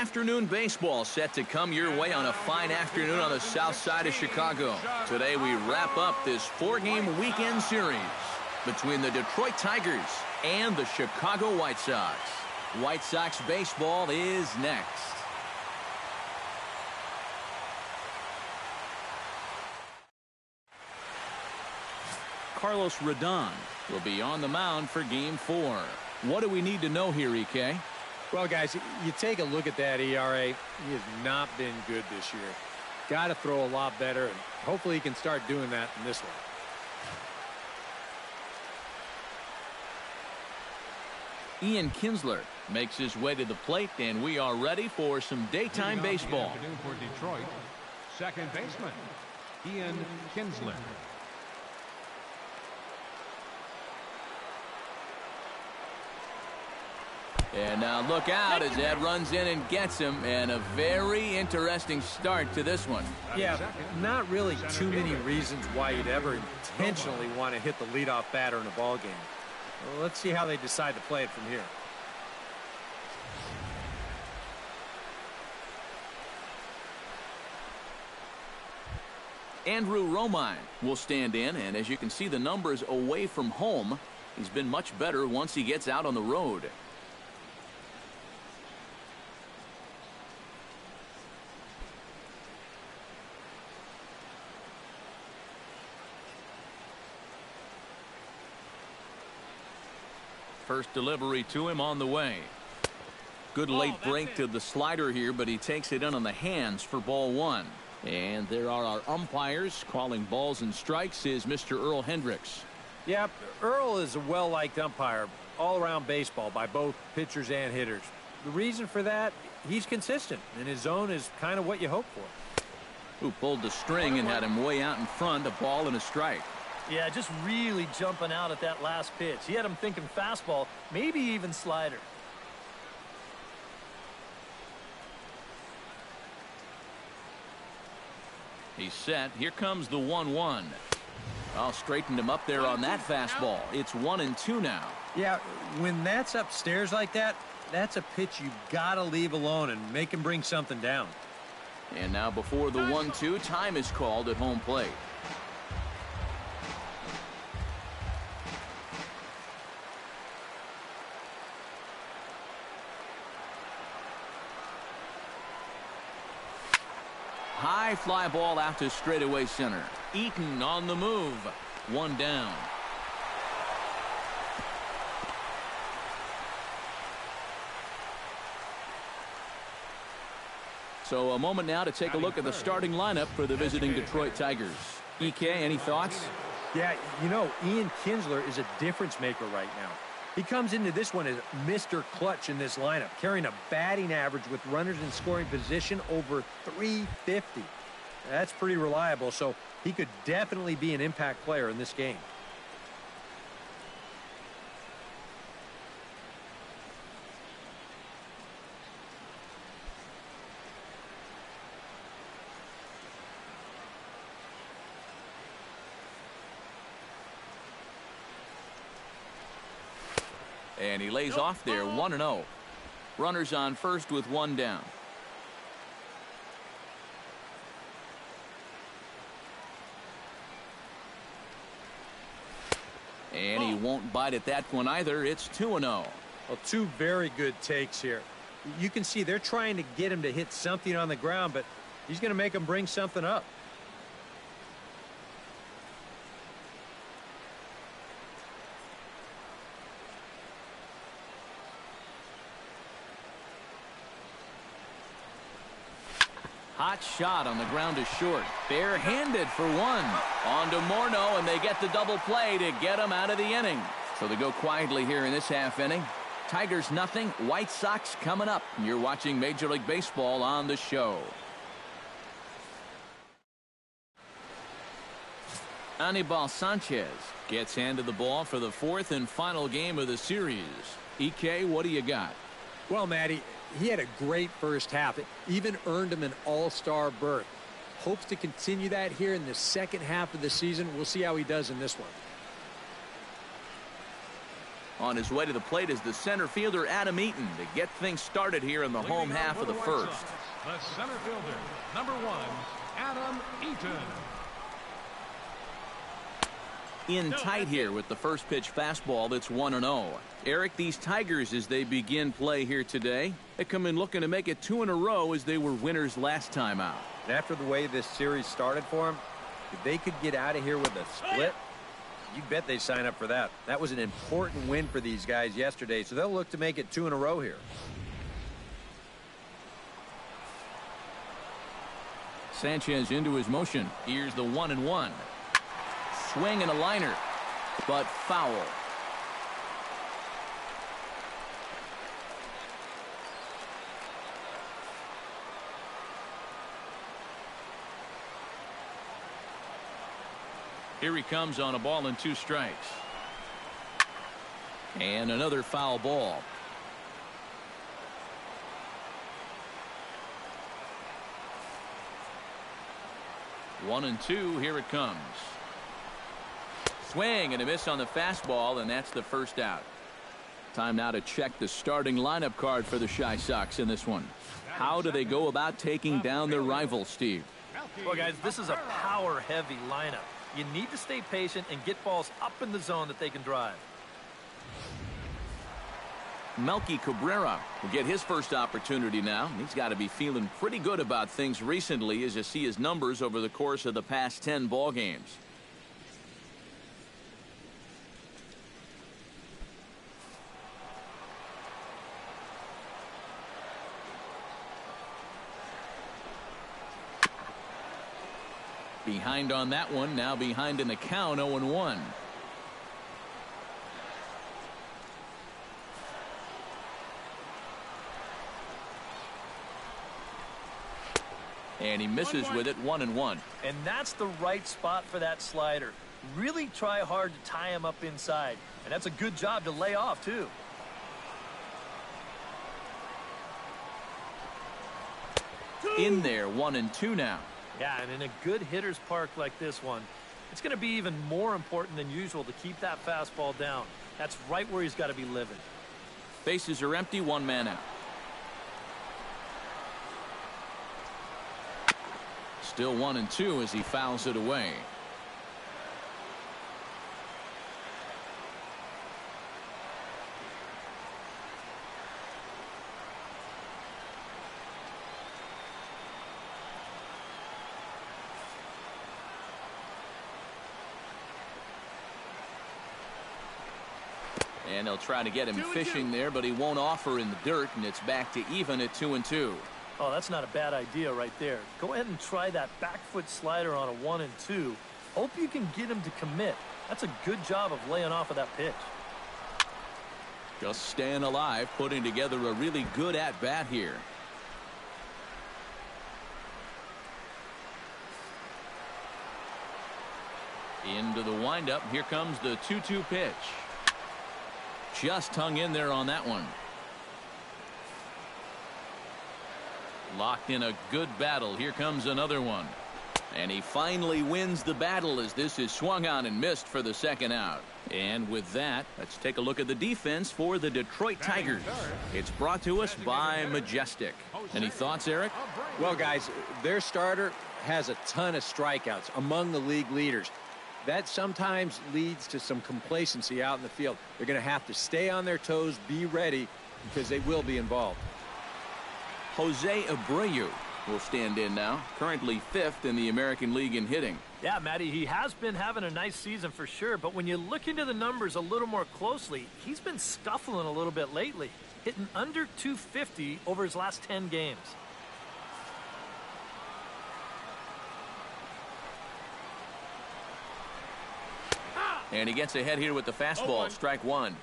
Afternoon baseball set to come your way on a fine afternoon on the south side of Chicago. Today we wrap up this 4-game weekend series between the Detroit Tigers and the Chicago White Sox. White Sox baseball is next. Carlos Rodon will be on the mound for Game 4. What do we need to know here, EK? Well, guys, you take a look at that ERA. He has not been good this year. Got to throw a lot better, and hopefully he can start doing that in this one. Kinsler makes his way to the plate, and we are ready for some daytime baseball. For Detroit, second baseman, Kinsler. And now look out as Ed runs in and gets him, and a very interesting start to this one. Yeah, not really too many reasons why you'd ever intentionally want to hit the leadoff batter in a ball game. Well, let's see how they decide to play it from here. Andrew Romine will stand in, and as you can see the numbers away from home, he's been much better once he gets out on the road. First delivery to him on the way. Good late break to the slider here, but he takes it in on the hands for ball 1. And there are our umpires calling balls and strikes is Mr. Earl Hendricks. Yeah, Earl is a well-liked umpire all-around baseball by both pitchers and hitters. The reason for that, he's consistent, and his zone is kind of what you hope for. Who pulled the string and had him way out in front, a ball and a strike. Yeah, just really jumping out at that last pitch. He had him thinking fastball, maybe even slider. He's set. Here comes the 1-1. I'll straighten him up there on that fastball. It's 1-2 now. Yeah, when that's upstairs like that, that's a pitch you gotta leave alone and make him bring something down. And now before the 1-2, time is called at home plate. High fly ball out to straightaway center. Eaton on the move. 1 down. So a moment now to take a look at the starting lineup for the visiting Detroit Tigers. EK, any thoughts? Yeah, you know, Kinsler is a difference maker right now. He comes into this one as Mr. Clutch in this lineup, carrying a batting average with runners in scoring position over 350. That's pretty reliable, so he could definitely be an impact player in this game. And he lays off there, 1-0. Runners on first with 1 down. And he won't bite at that one either. It's 2-0. Well, 2 very good takes here. You can see they're trying to get him to hit something on the ground, but he's going to make him bring something up. Hot shot on the ground is short. Barehanded for 1. On to Morneau, and they get the double play to get him out of the inning. So they go quietly here in this half inning. Tigers nothing. White Sox coming up. You're watching Major League Baseball on the show. Anibal Sanchez gets handed the ball for the 4th and final game of the series. EK, what do you got? Well, Matty, he had a great first half. It even earned him an all-star berth. Hopes to continue that here in the second half of the season. We'll see how he does in this one. On his way to the plate is the center fielder, Eaton, to get things started here in the home half of the first. The center fielder, number 1, Eaton. In tight here with the first pitch fastball that's 1-0. Eric, these Tigers, as they begin play here today, they come in looking to make it 2 in a row as they were winners last time out. And after the way this series started for them, if they could get out of here with a split, you bet they sign up for that. That was an important win for these guys yesterday, so they'll look to make it 2 in a row here. Sanchez into his motion. Here's the 1-1. Swing and a liner, but foul. Here he comes on a ball and 2 strikes. And another foul ball. One and 2, here it comes. Swing and a miss on the fastball, and that's the first out. Time now to check the starting lineup card for the Chi Sox in this one. How do they go about taking down their rival, Steve? Well, guys, this is a power-heavy lineup. You need to stay patient and get balls up in the zone that they can drive. Melky Cabrera will get his first opportunity now. He's got to be feeling pretty good about things recently as you see his numbers over the course of the past 10 ball games. Behind on that one, now behind in the count, 0-1. And he misses with it, 1-1. And that's the right spot for that slider. Really try hard to tie him up inside. And that's a good job to lay off, too. In there, 1-2 now. Yeah, and in a good hitter's park like this one, it's going to be even more important than usual to keep that fastball down. That's right where he's got to be living. Bases are empty, 1 man out. Still 1-2 as he fouls it away. And they'll try to get him fishing there, but he won't offer in the dirt, and it's back to even at 2-2. Oh, that's not a bad idea right there. Go ahead and try that back foot slider on a 1-2. Hope you can get him to commit. That's a good job of laying off of that pitch. Just staying alive, putting together a really good at-bat here. Into the windup. Here comes the 2-2 pitch. Just hung in there on that one. Locked in a good battle. Here comes another one. And he finally wins the battle as this is swung on and missed for the second out. And with that, let's take a look at the defense for the Detroit Tigers. It's brought to us by Majestic. Any thoughts, Eric? Well, guys, their starter has a ton of strikeouts, among the league leaders. That sometimes leads to some complacency out in the field. They're going to have to stay on their toes, be ready, because they will be involved. Jose Abreu will stand in now, currently 5th in the American League in hitting. Yeah, Matty, he has been having a nice season for sure, but when you look into the numbers a little more closely, he's been scuffling a little bit lately, hitting under 250 over his last 10 games. And he gets ahead here with the fastball. Strike 1.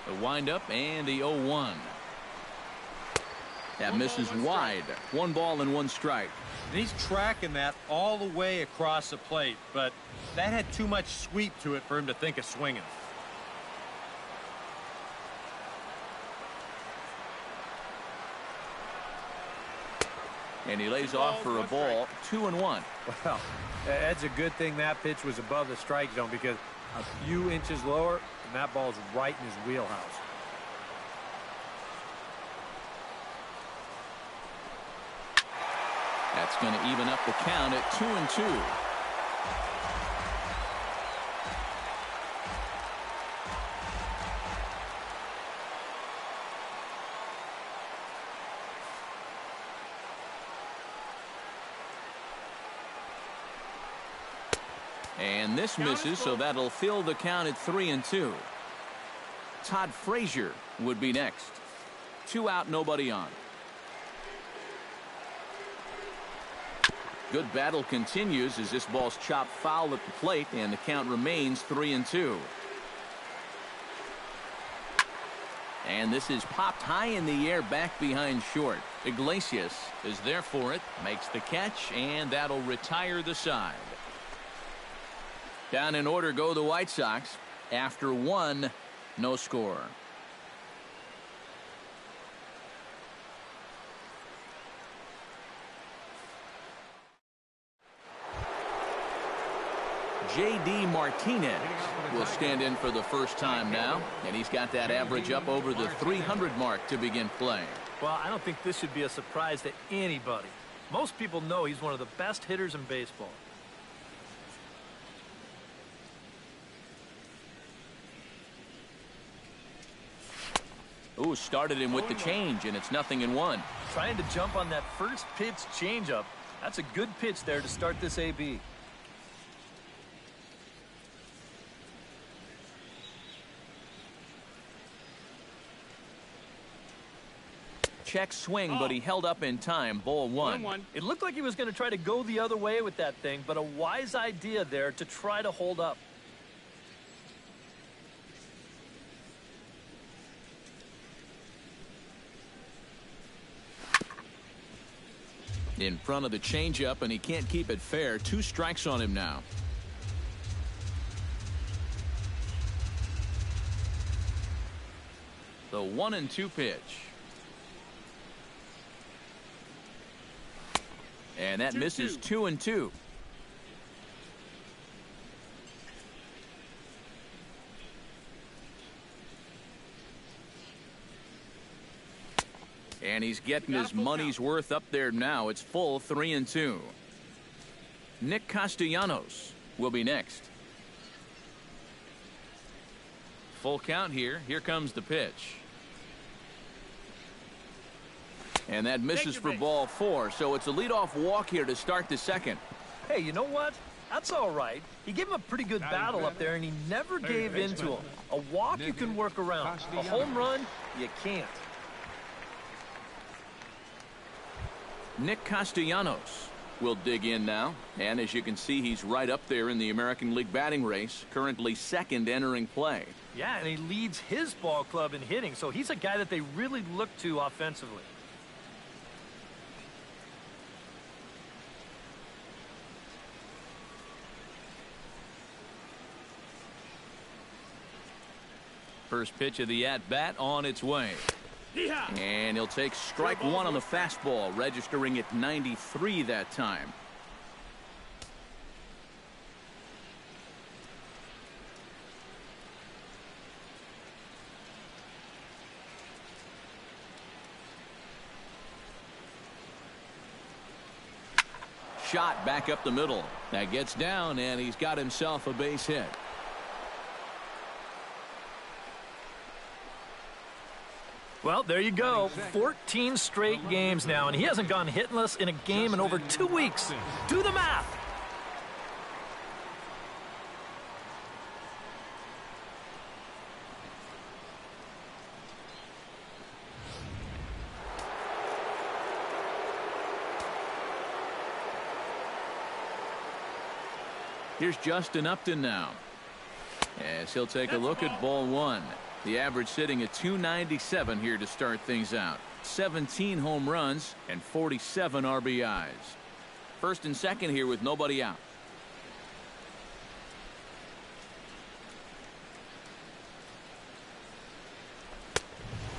The windup and the 0-1. That misses wide. 1 ball and 1 strike. And he's tracking that all the way across the plate, but that had too much sweep to it for him to think of swinging. And he lays off for a ball. 2-1. Well, that's a good thing that pitch was above the strike zone, because a few inches lower and that ball's right in his wheelhouse. That's going to even up the count at 2-2. And this misses, so that'll fill the count at 3-2. Todd Frazier would be next. 2 out, nobody on. Good battle continues as this ball's chopped foul at the plate, and the count remains 3-2. And this is popped high in the air back behind short. Iglesias is there for it, makes the catch, and that'll retire the side. Down in order go the White Sox. After 1, no score. J.D. Martinez will stand in for the first time now, and he's got that average up over the 300 mark to begin play. Well, I don't think this should be a surprise to anybody. Most people know he's one of the best hitters in baseball. Ooh, started him with the change, and it's 0-1. Trying to jump on that first pitch changeup. That's a good pitch there to start this AB. Check swing, but he held up in time. Ball 1. It looked like he was going to try to go the other way with that thing, but a wise idea there to try to hold up. In front of the changeup, and he can't keep it fair. 2 strikes on him now. The 1-2 pitch. And that misses 2-2. And he's getting his money's worth up there now. It's full 3-2. Nick Castellanos will be next. Full count here. Here comes the pitch. And that misses for ball 4. So it's a leadoff walk here to start the second. Hey, you know what? That's all right. He gave him a pretty good battle up there, and he never gave in to him. A walk you can work around. A home run, you can't. Nick Castellanos will dig in now. And as you can see, he's right up there in the American League batting race. Currently 2nd entering play. Yeah, and he leads his ball club in hitting. So he's a guy that they really look to offensively. First pitch of the at-bat on its way. And he'll take strike 1 on the fastball, registering at 93 that time. Shot back up the middle. That gets down, and he's got himself a base hit. Well, there you go. 14 straight games now, and he hasn't gone hitless in a game in over 2 weeks. Do the math. Here's Justin Upton now, as he'll take a look at ball 1. The average sitting at 297 here to start things out. 17 home runs, and 47 RBIs. First and second here with nobody out.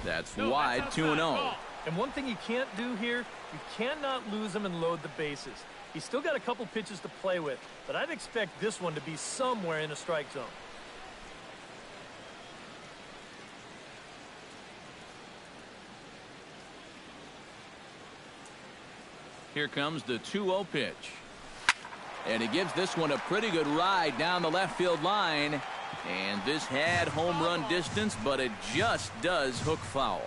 That's wide, 2-0. And one thing you can't do here, you cannot lose him and load the bases. He's still got a couple pitches to play with, but I'd expect this one to be somewhere in a strike zone. Here comes the 2-0 pitch. And he gives this one a pretty good ride down the left field line. And this had home run distance, but it just does hook foul.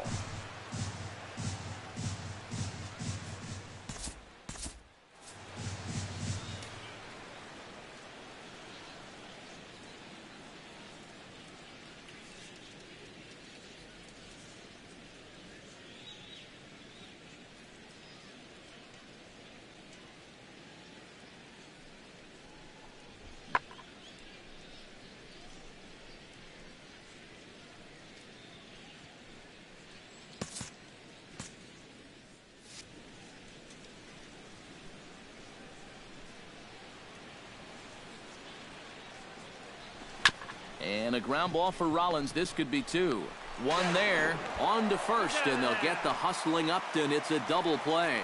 And a ground ball for Rollins. This could be two. One there, on to first, and they'll get the hustling Upton. It's a double play.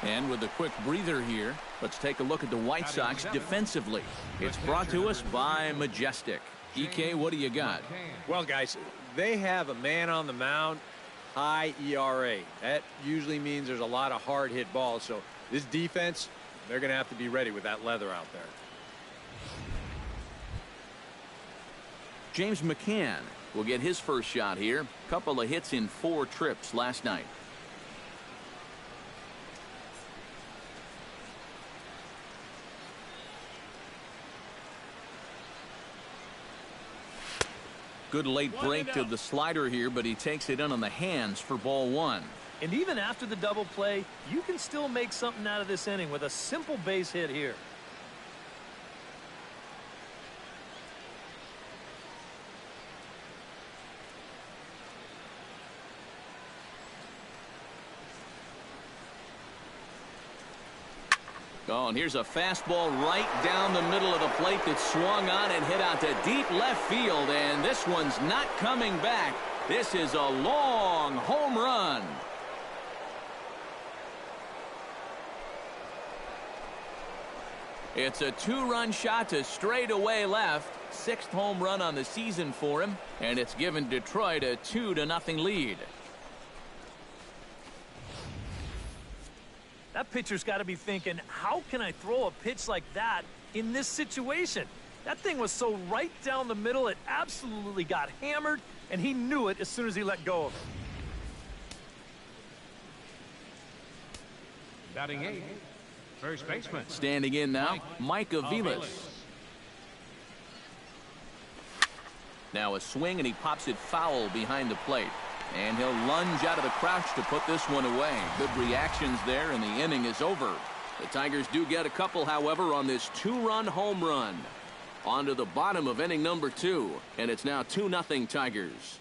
And with a quick breather here, let's take a look at the White Sox defensively. It's brought to us by Majestic. EK, what do you got? Well, guys, they have a man on the mound, high ERA. That usually means there's a lot of hard hit balls. So this defense, they're going to have to be ready with that leather out there. James McCann will get his first shot here. Couple of hits in 4 trips last night. Good late break to the slider here, but he takes it in on the hands for ball 1. And even after the double play, you can still make something out of this inning with a simple base hit here. Oh, and here's a fastball right down the middle of the plate that swung on and hit out to deep left field, and this one's not coming back. This is a long home run. It's a 2-run shot to straightaway left. 6th home run on the season for him, and it's given Detroit a 2-0 lead. That pitcher's got to be thinking, how can I throw a pitch like that in this situation? That thing was so right down the middle, it absolutely got hammered, and he knew it as soon as he let go of it. Batting 8th, first baseman. Standing in now, Mike Aviles. Now a swing, and he pops it foul behind the plate. And he'll lunge out of the crouch to put this one away. Good reactions there, and the inning is over. The Tigers do get a couple, however, on this 2-run home run. On to the bottom of inning number 2, and it's now 2-0 Tigers.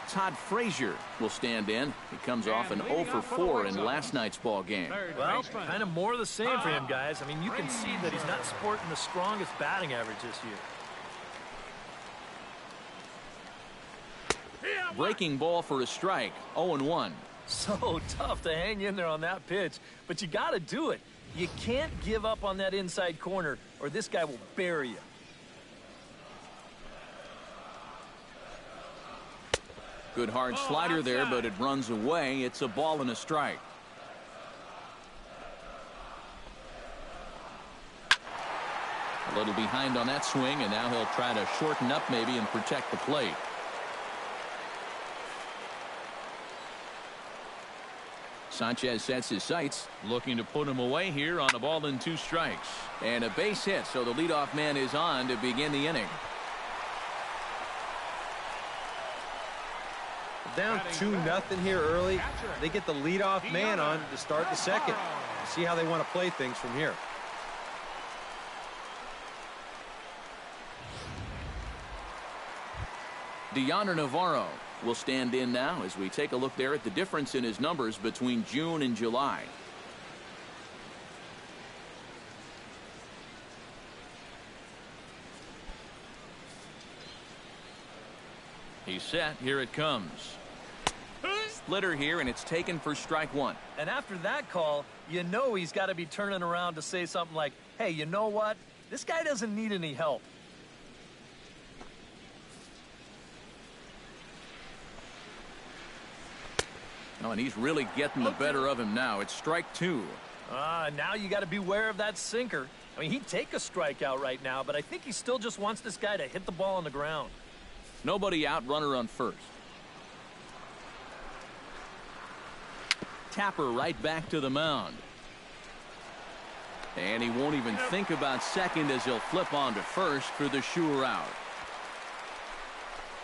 Todd Frazier will stand in. He comes off an 0 for 4 in last night's ball game. Well, kind of more of the same for him, guys. I mean, you can see that he's not sporting the strongest batting average this year. Breaking ball for a strike, 0-1. So tough to hang in there on that pitch, but you got to do it. You can't give up on that inside corner, or this guy will bury you. Good hard slider there, but it runs away. It's a ball and a strike. A little behind on that swing, and now he'll try to shorten up maybe and protect the plate. Sanchez sets his sights, looking to put him away here on a ball and 2 strikes. And a base hit, so the leadoff man is on to begin the inning. Down 2-0 here early. They get the leadoff man on to start the second. See how they want to play things from here. Dioner Navarro will stand in now as we take a look there at the difference in his numbers between June and July. He's set. Here it comes. Splitter here, and it's taken for strike one. And after that call, you know he's got to be turning around to say something like, hey, you know what? This guy doesn't need any help. Oh, and he's really getting the better of him now. It's strike two. Now you got to beware of that sinker. I mean, he'd take a strikeout right now, but I think he still just wants this guy to hit the ball on the ground. Nobody out, runner on first. Tapper right back to the mound. And he won't even think about second as he'll flip on to first for the sure out.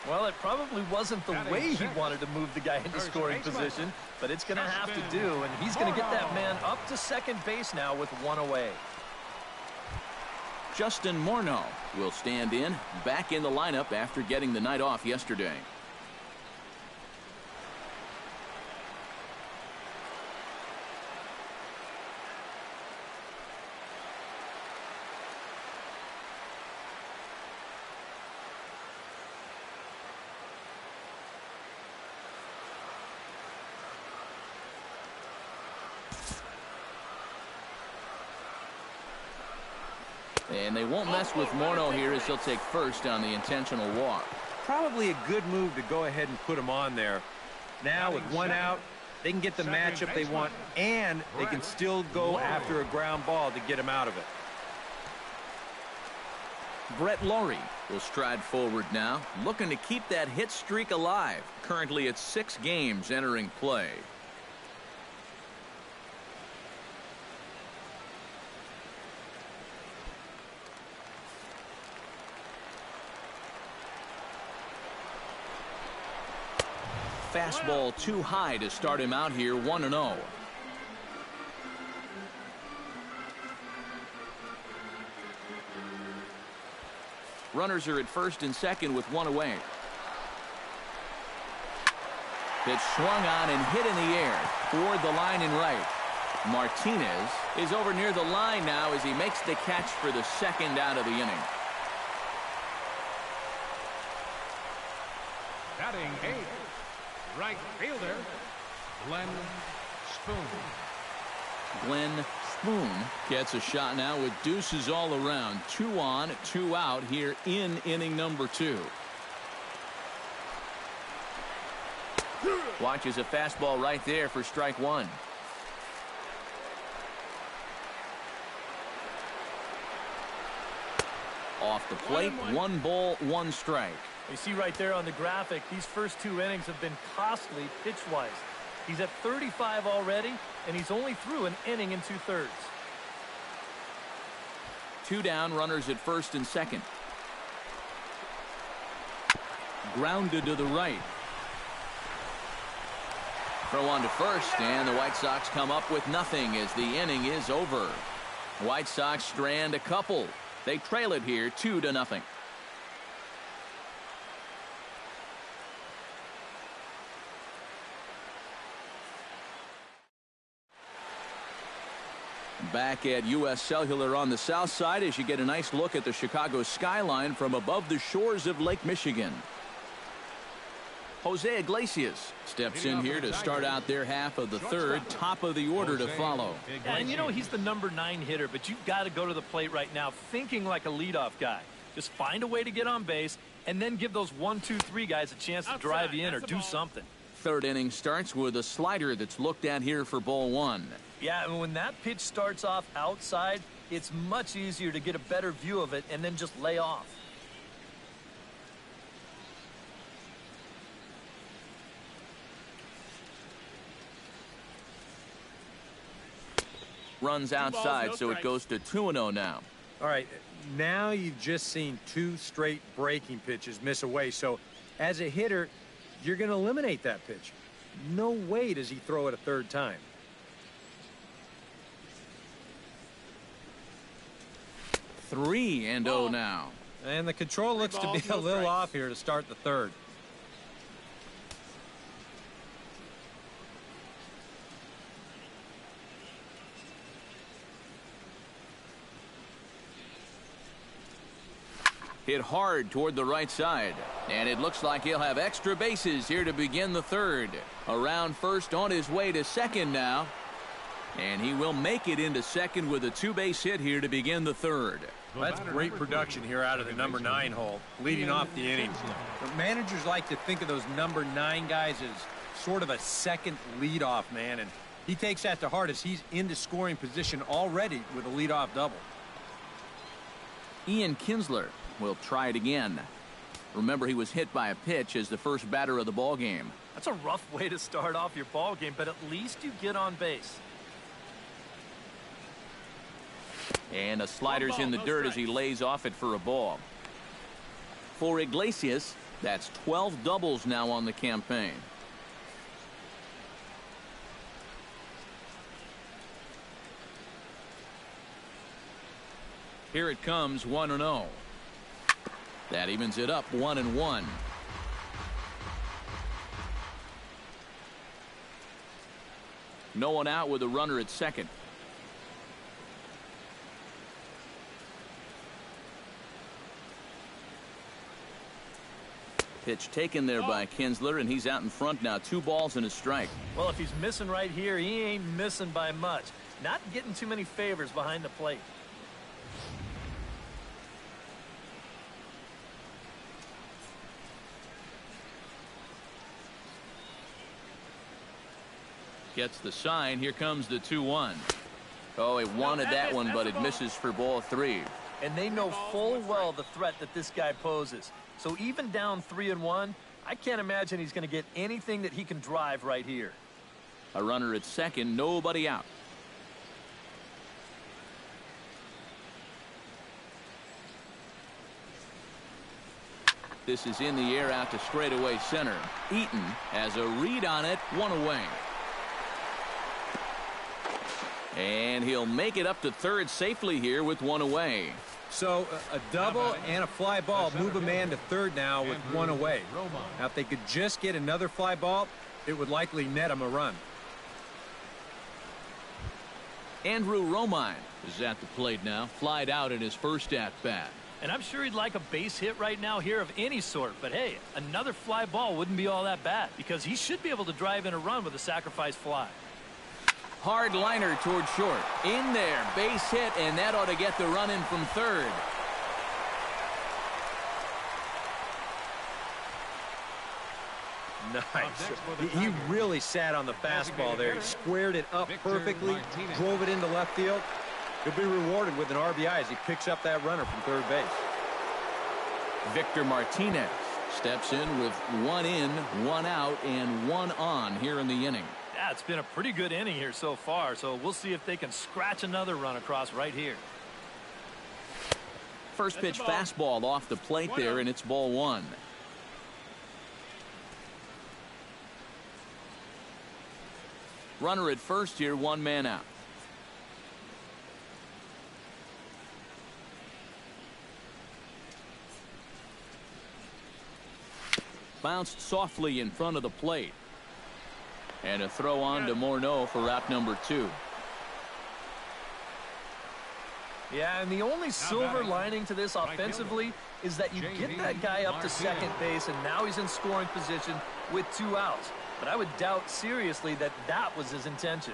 Well, it probably wasn't the way he wanted to move the guy into scoring position, but it's going to have to do, and he's going to get that man up to second base now with one away. Justin Morneau will stand in, back in the lineup after getting the night off yesterday. And they won't mess with Morneau here as he'll take first on the intentional walk. Probably a good move to go ahead and put him on there. Now with one out, they can get the matchup they want, and they can still go after a ground ball to get him out of it. Brett Lawrie will stride forward now, looking to keep that hit streak alive. Currently at 6 games entering play. Fastball too high to start him out here, 1-0. Runners are at first and second with one away. Pitch swung on and hit in the air toward the line and right. Martinez is over near the line now as he makes the catch for the second out of the inning. Batting eighth, right fielder, Glenn Spoone. Glenn Spoone gets a shot now with deuces all around. 2 on, 2 out here in inning number 2. Watches a fastball right there for strike one. Off the plate, 1 ball, 1 strike. You see right there on the graphic, these first 2 innings have been costly pitch-wise. He's at 35 already, and he's only through an inning and 2/3. 2 down, runners at first and second. Grounded to the right. Throw on to first, and the White Sox come up with nothing as the inning is over. White Sox strand a couple. They trail it here 2-0. Back at U.S. Cellular on the south side as you get a nice look at the Chicago skyline from above the shores of Lake Michigan. Jose Iglesias steps in here to start out their half of the third. Top of the order to follow. And you know he's the number 9 hitter, but you've got to go to the plate right now thinking like a leadoff guy. Just find a way to get on base and then give those 1, 2, 3 guys a chance to drive you in or do something. Third inning starts with a slider that's looked at here for ball 1. Yeah, and when that pitch starts off outside, it's much easier to get a better view of it and then just lay off. Runs outside, so it goes to 2-0 now. All right, now you've just seen 2 straight breaking pitches miss away. So as a hitter, you're going to eliminate that pitch. No way does he throw it a 3rd time. Three and 0 now. And the control looks to be a little off here to start the 3rd. Hit hard toward the right side. And it looks like he'll have extra bases here to begin the third. Around first, on his way to second now. And he will make it into second with a 2-base hit here to begin the third. Well, that's great production here out of the number 9 hole, leading off the inning. But managers like to think of those number 9 guys as sort of a second leadoff man, and he takes that to heart as he's into scoring position already with a leadoff double. Kinsler will try it again. Remember, he was hit by a pitch as the first batter of the ball game. That's a rough way to start off your ball game, but at least you get on base. And a slider's in the dirt as he lays off it for a ball. For Iglesias, that's 12 doubles now on the campaign. Here it comes, 1-0. That evens it up, 1-1. No one out with a runner at second. Pitch taken there by Kinsler, and he's out in front now. 2 balls and a strike. Well, if he's missing right here, he ain't missing by much. Not getting too many favors behind the plate. Gets the sign. Here comes the 2-1. Oh, he wanted that one, but it misses for ball 3. And they know full well the threat that this guy poses. So even down 3-1, I can't imagine he's going to get anything that he can drive right here. A runner at second, nobody out. This is in the air out to straightaway center. Eaton has a read on it, 1 away. And he'll make it up to third safely here with 1 away. So a double and a fly ball move a man to third now with 1 away. Now if they could just get another fly ball, it would likely net him a run. Romine is at the plate now, flied out in his first at bat. And I'm sure he'd like a base hit right now here of any sort. But hey, another fly ball wouldn't be all that bad because he should be able to drive in a run with a sacrifice fly. Hard liner toward short. In there, base hit, and that ought to get the run in from third. Nice. He really sat on the fastball there. He squared it up perfectly, drove it into left field. He'll be rewarded with an RBI as he picks up that runner from third base. Victor Martinez steps in with 1 in, 1 out, and 1 on here in the inning. Yeah, it's been a pretty good inning here so far, so we'll see if they can scratch another run across right here. First pitch fastball off the plate there, and it's ball 1. Runner at first here, 1 man out. Bounced softly in front of the plate. And a throw on to Morneau for out number 2. Yeah, and the only silver lining to this offensively is that you get that guy up to second base, and now he's in scoring position with 2 outs. But I would doubt seriously that that was his intention.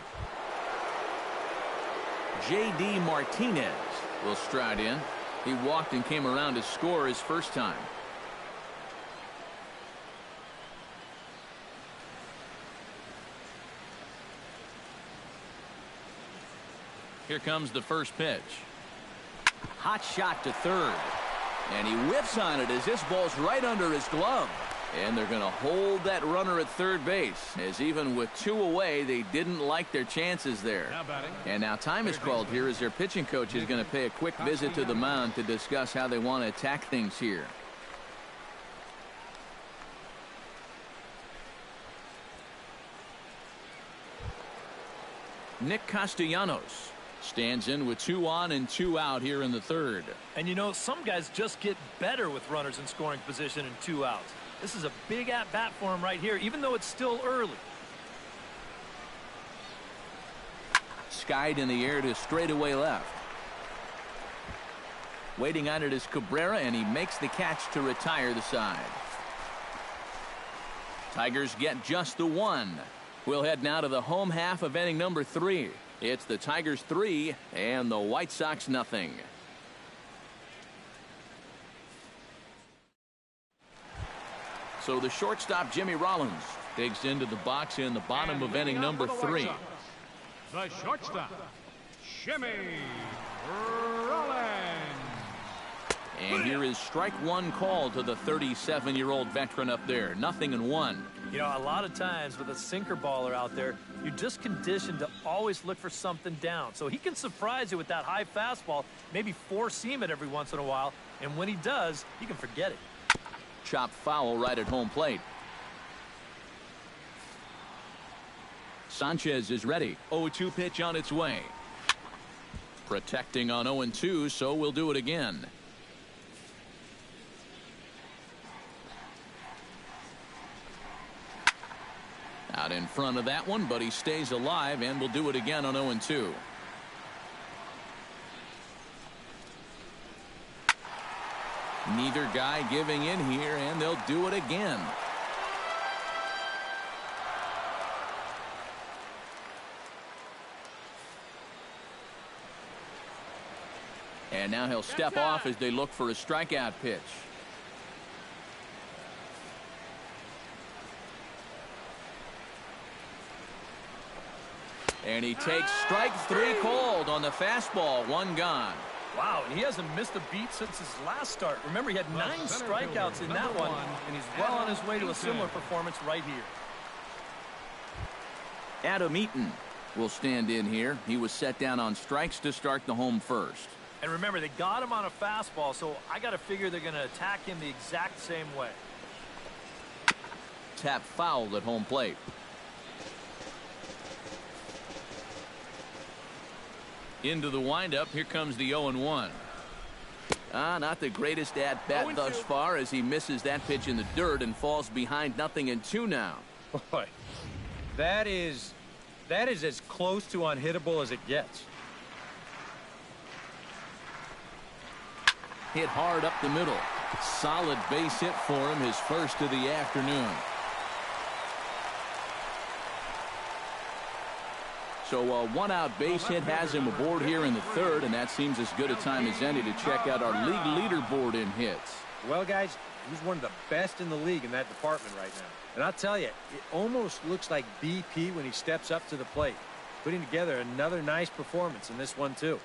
J.D. Martinez will stride in. He walked and came around to score his first time. Here comes the first pitch. Hot shot to third. And he whiffs on it as this ball's right under his glove. And they're going to hold that runner at third base, as even with 2 away, they didn't like their chances there. And now time is called here as their pitching coach is going to pay a quick visit to the mound to discuss how they want to attack things here. Nick Castellanos stands in with 2 on and 2 out here in the third. And you know, some guys just get better with runners in scoring position and 2 outs. This is a big at-bat for him right here, even though it's still early. Skied in the air to straightaway left. Waiting on it is Cabrera, and he makes the catch to retire the side. Tigers get just the one. We'll head now to the home half of inning number 3. It's the Tigers 3 and the White Sox nothing. So the shortstop Jimmy Rollins digs into the box in the bottom of inning number 3. The shortstop, Jimmy Rollins. And here is strike one call to the 37-year-old veteran up there. 0-1. You know, a lot of times with a sinker baller out there, you're just conditioned to always look for something down. So he can surprise you with that high fastball, maybe four-seam it every once in a while, and when he does, you can forget it. Chop foul right at home plate. Sanchez is ready. 0-2 pitch on its way. Protecting on 0-2, so we'll do it again. Out in front of that one, but he stays alive, and we'll do it again on 0-2. Neither guy giving in here, and they'll do it again. And now he'll step off as they look for a strikeout pitch. And he takes strike 3 called on the fastball. 1 gone. Wow, and he hasn't missed a beat since his last start. Remember, he had 9 strikeouts in that one, and he's well on his way to a similar performance right here. Eaton will stand in here. He was set down on strikes to start the home first. And remember, they got him on a fastball, so I got to figure they're going to attack him the exact same way. Tap fouled at home plate. Into the windup. Here comes the 0-1. Not the greatest at bat thus far as he misses that pitch in the dirt and falls behind 0-2 now. Boy, that is as close to unhittable as it gets. Hit hard up the middle. Solid base hit for him, his first of the afternoon. So a one-out base hit has him aboard here in the third, and that seems as good a time as any to check out our league leaderboard in hits. Well, guys, he's one of the best in the league in that department right now. And I'll tell you, it almost looks like BP when he steps up to the plate, putting together another nice performance in this one, too.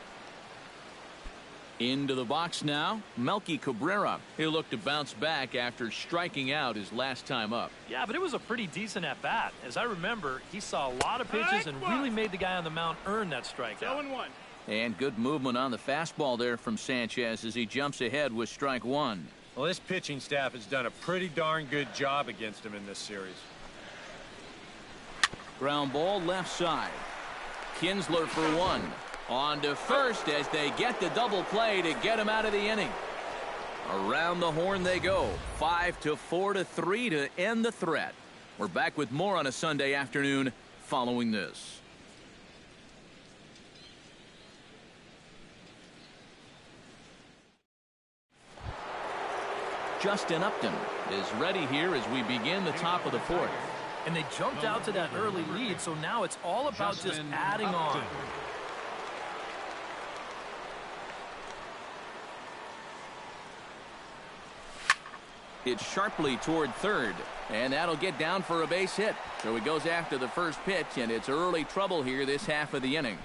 Into the box now, Melky Cabrera. He'll look to bounce back after striking out his last time up. Yeah, but it was a pretty decent at-bat. As I remember, he saw a lot of pitches and really made the guy on the mound earn that strikeout. 0-1. And good movement on the fastball there from Sanchez as he jumps ahead with strike 1. Well, this pitching staff has done a pretty darn good job against him in this series. Ground ball left side. Kinsler for 1. On to first as they get the double play to get him out of the inning. Around the horn they go. 5-4-3 to end the threat. We're back with more on a Sunday afternoon following this. Justin Upton is ready here as we begin the top of the 4th. And they jumped out to that early lead, so now it's all about just adding on. It's sharply toward third, and that'll get down for a base hit. So he goes after the first pitch, and it's early trouble here this half of the inning.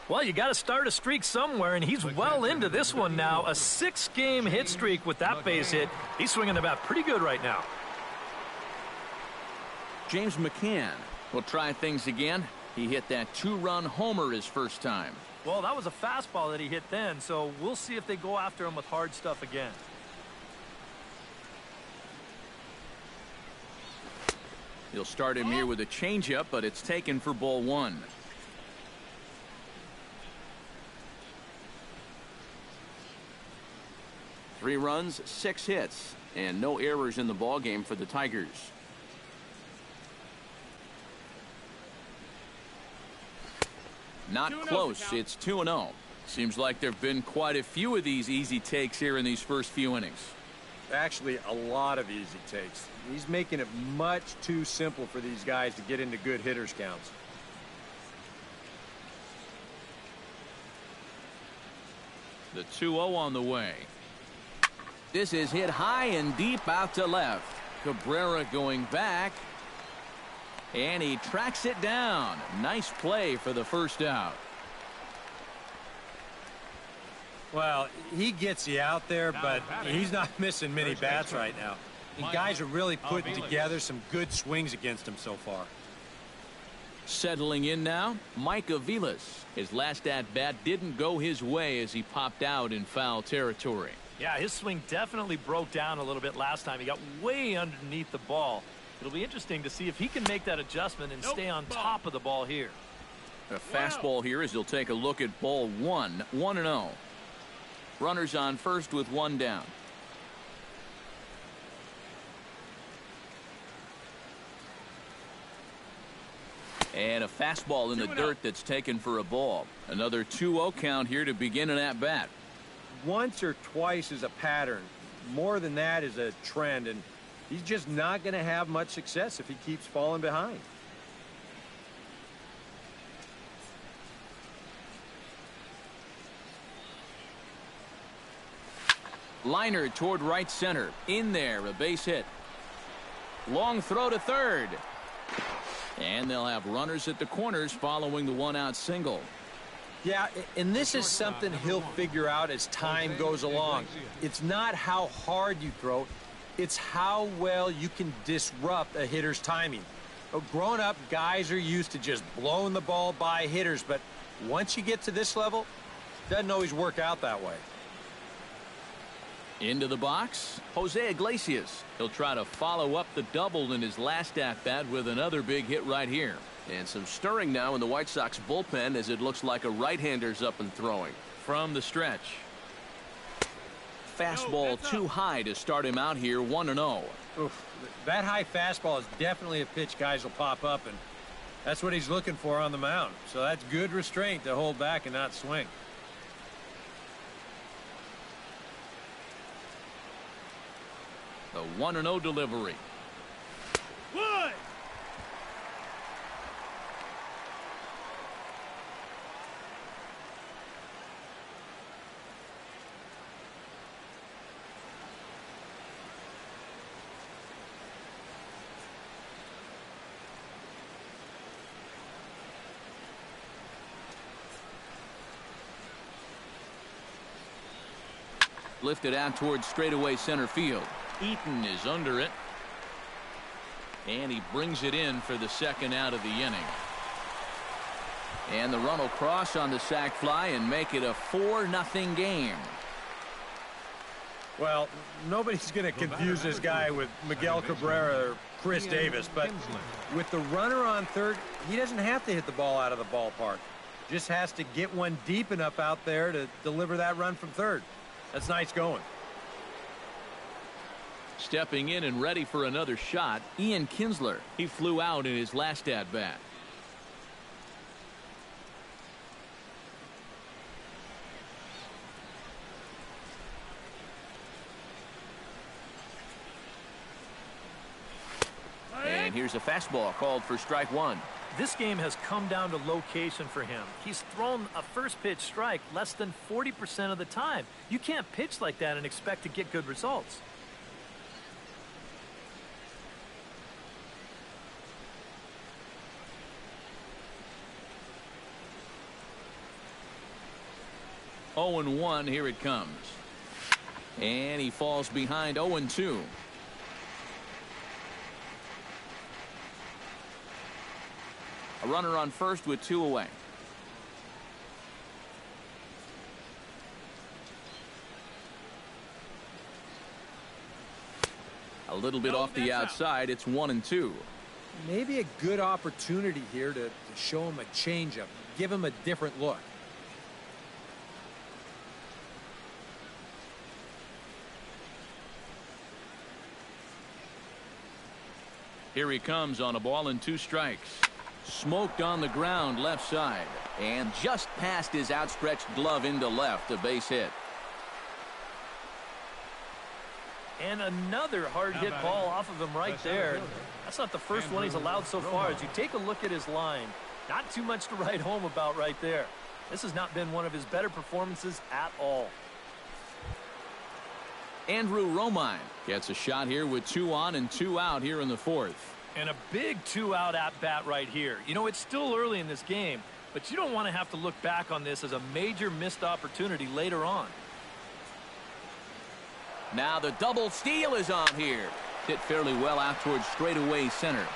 Well, you got to start a streak somewhere, and he's well into this one now. A 6-game hit streak with that base hit. He's swinging the bat pretty good right now. James McCann will try things again. He hit that 2-run homer his first time. Well, that was a fastball that he hit then, so we'll see if they go after him with hard stuff again. He'll start him here with a changeup, but it's taken for ball 1. Three runs, 6 hits, and no errors in the ballgame for the Tigers. Not close. It's 2-0. Seems like there have been quite a few of these easy takes here in these first few innings. Actually, a lot of easy takes. He's making it much too simple for these guys to get into good hitters counts. The 2-0 on the way. This is hit high and deep out to left. Cabrera going back. And he tracks it down. Nice play for the first out. Well, he gets you out there, but he's not missing many bats right now. And guys are really putting together some good swings against him so far. Settling in now, Mike Aviles. His last at-bat didn't go his way as he popped out in foul territory. Yeah, his swing definitely broke down a little bit last time. He got way underneath the ball. It'll be interesting to see if he can make that adjustment and stay on top of the ball here. A fastball here as he'll take a look at ball one. 1-0. Runners on first with one down. And a fastball in the dirt that's taken for a ball. Another 2-0 count here to begin an at-bat. Once or twice is a pattern. More than that is a trend, and he's just not going to have much success if he keeps falling behind. Liner toward right center. In there, a base hit. Long throw to third. And they'll have runners at the corners following the one-out single. Yeah, and this is something he'll figure out as time goes along. It's not how hard you throw, it's how well you can disrupt a hitter's timing. Growing up, guys are used to just blowing the ball by hitters, but once you get to this level, it doesn't always work out that way. Into the box, Jose Iglesias. He'll try to follow up the double in his last at-bat with another big hit right here. And some stirring now in the White Sox bullpen as it looks like a right-hander's up and throwing. From the stretch. Fastball too high to start him out here. 1-0. Oof, that high fastball is definitely a pitch guys will pop up, and that's what he's looking for on the mound. So that's good restraint to hold back and not swing. The 1-0 delivery. One. Lifted out towards straightaway center field. Eaton is under it. And he brings it in for the second out of the inning. And the run will cross on the sac fly and make it a 4-0 game. Well, nobody's going to confuse this guy with Miguel Cabrera or Chris Davis, but with the runner on third, he doesn't have to hit the ball out of the ballpark. Just has to get one deep enough out there to deliver that run from third. That's nice going. Stepping in and ready for another shot, Kinsler. He flew out in his last at-bat. And here's a fastball called for strike one. This game has come down to location for him. He's thrown a first pitch strike less than 40% of the time. You can't pitch like that and expect to get good results. Oh and 1, here it comes. And he falls behind 0-2. A runner on first with 2 away. A little bit off the outside. It's 1-2. Maybe a good opportunity here to show him a changeup, give him a different look. Here he comes on a ball and 2 strikes. Smoked on the ground left side. And just past his outstretched glove into left, a base hit. And another hard hit ball off of him right there. That's not the first one he's allowed so far. As you take a look at his line, not too much to write home about right there. This has not been one of his better performances at all. Andrew Romine gets a shot here with 2 on and 2 out here in the 4th. And a big 2-out at bat right here. You know, it's still early in this game, but you don't want to have to look back on this as a major missed opportunity later on. Now the double steal is on here. Hit fairly well out towards straightaway center.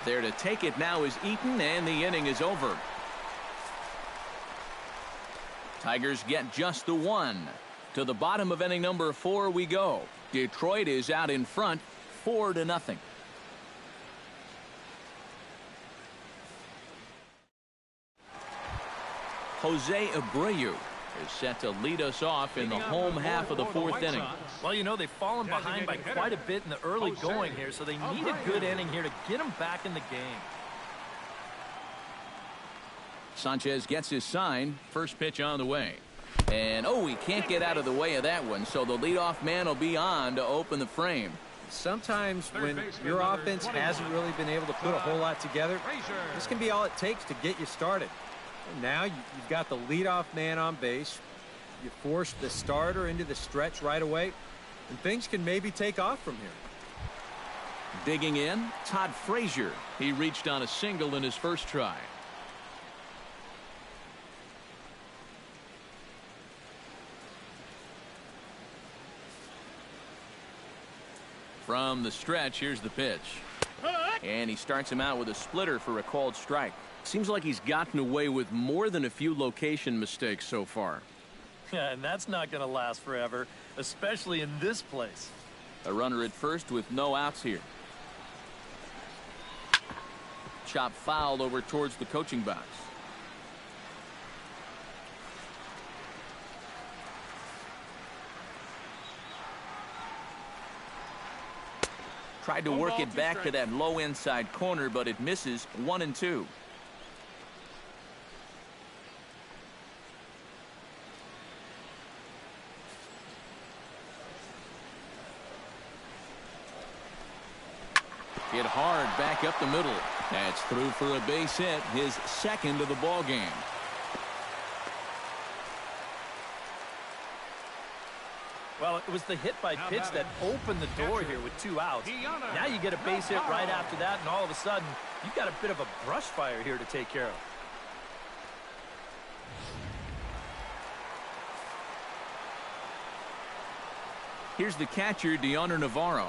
There to take it now is Eaton, and the inning is over. Tigers get just the 1. To the bottom of inning number 4 we go. Detroit is out in front, 4-0. Jose Abreu is set to lead us off in the home half of the 4th inning. Well, you know, they've fallen behind by quite a bit in the early going here, so they need a good inning here to get them back in the game. Sanchez gets his sign. First pitch on the way. And, oh, he can't get out of the way of that one, so the leadoff man will be on to open the frame. Sometimes when your offense hasn't really been able to put a whole lot together, this can be all it takes to get you started. And now you've got the leadoff man on base. You force the starter into the stretch right away, and things can maybe take off from here. Digging in, Todd Frazier. He reached on a single in his first try. From the stretch, here's the pitch. And he starts him out with a splitter for a called strike. Seems like he's gotten away with more than a few location mistakes so far. Yeah, and that's not going to last forever, especially in this place. A runner at first with no outs here. Chop fouled over towards the coaching box. Tried to work it back to that low inside corner, but it misses. 1-2. Hit hard back up the middle. That's through for a base hit, his second of the ball game. Well, it was the hit by pitch that opened the door here with 2 outs. Now you get a base hit right after that, and all of a sudden, you've got a bit of a brush fire here to take care of. Here's the catcher, Dioner Navarro.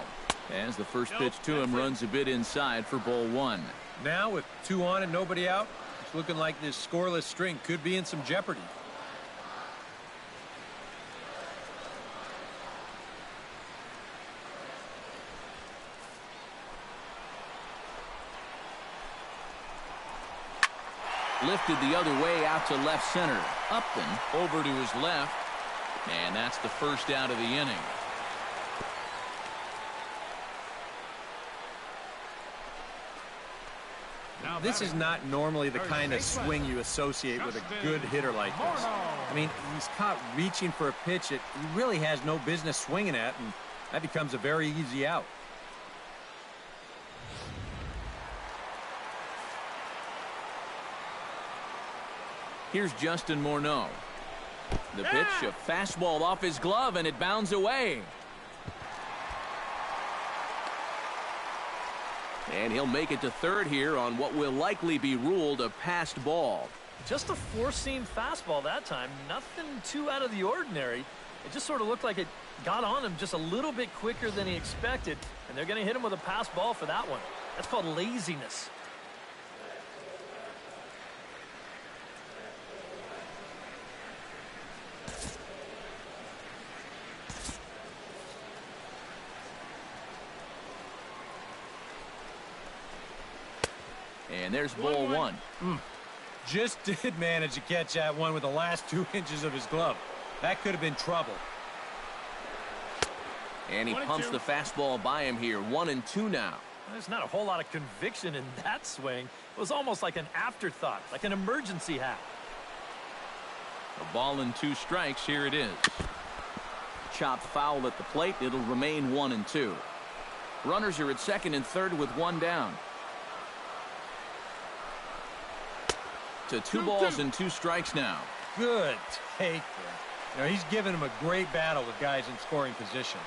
As the first pitch to him runs a bit inside for ball 1. Now with 2 on and nobody out, it's looking like this scoreless string could be in some jeopardy. Lifted the other way out to left center. Upton over to his left. And that's the first out of the inning. This is not normally the kind of swing you associate with a good hitter like this. I mean, he's caught reaching for a pitch that he really has no business swinging at, and that becomes a very easy out. Here's Justin Morneau. The pitch, a fastball off his glove, and it bounds away. And he'll make it to third here on what will likely be ruled a passed ball. Just a four-seam fastball that time. Nothing too out of the ordinary. It just sort of looked like it got on him just a little bit quicker than he expected. And they're going to hit him with a pass ball for that one. That's called laziness. And there's ball 1. Just did manage to catch that one with the last 2 inches of his glove. That could have been trouble. And he pumps the fastball by him here. 1-2 now. There's not a whole lot of conviction in that swing. It was almost like an afterthought, like an emergency hack. A ball and 2 strikes. Here it is. Chopped foul at the plate. It'll remain 1-2. Runners are at second and third with 1 down. To 2 balls and 2 strikes now. Good take there. You know, he's giving him a great battle with guys in scoring position.